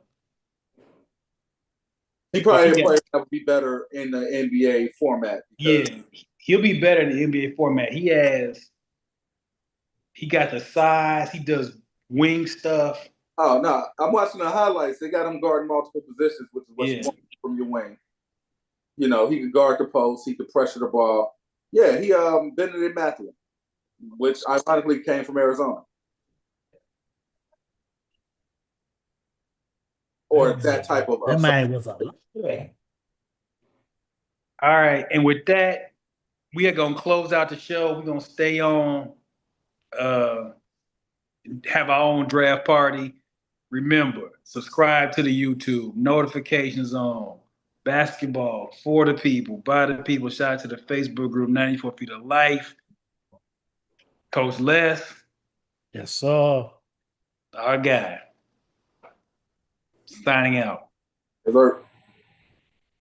He probably a player that would be better in the NBA format. Yeah, he'll be better in the NBA format. He got the size. He does wing stuff. Oh no, I'm watching the highlights. They got him guarding multiple positions, which is what you want from your wing. You know, he could guard the post, he could pressure the ball. Yeah, he Benedict Matthew, which ironically came from Arizona. Or that type of That man was a All right, and with that, we are gonna close out the show. We're gonna stay on, have our own draft party. Remember, subscribe to the YouTube, notifications on, basketball for the people, by the people. Shout out to the Facebook group, 94 Feet of Life. Coach Les, yes, sir. our guy, signing out. alert.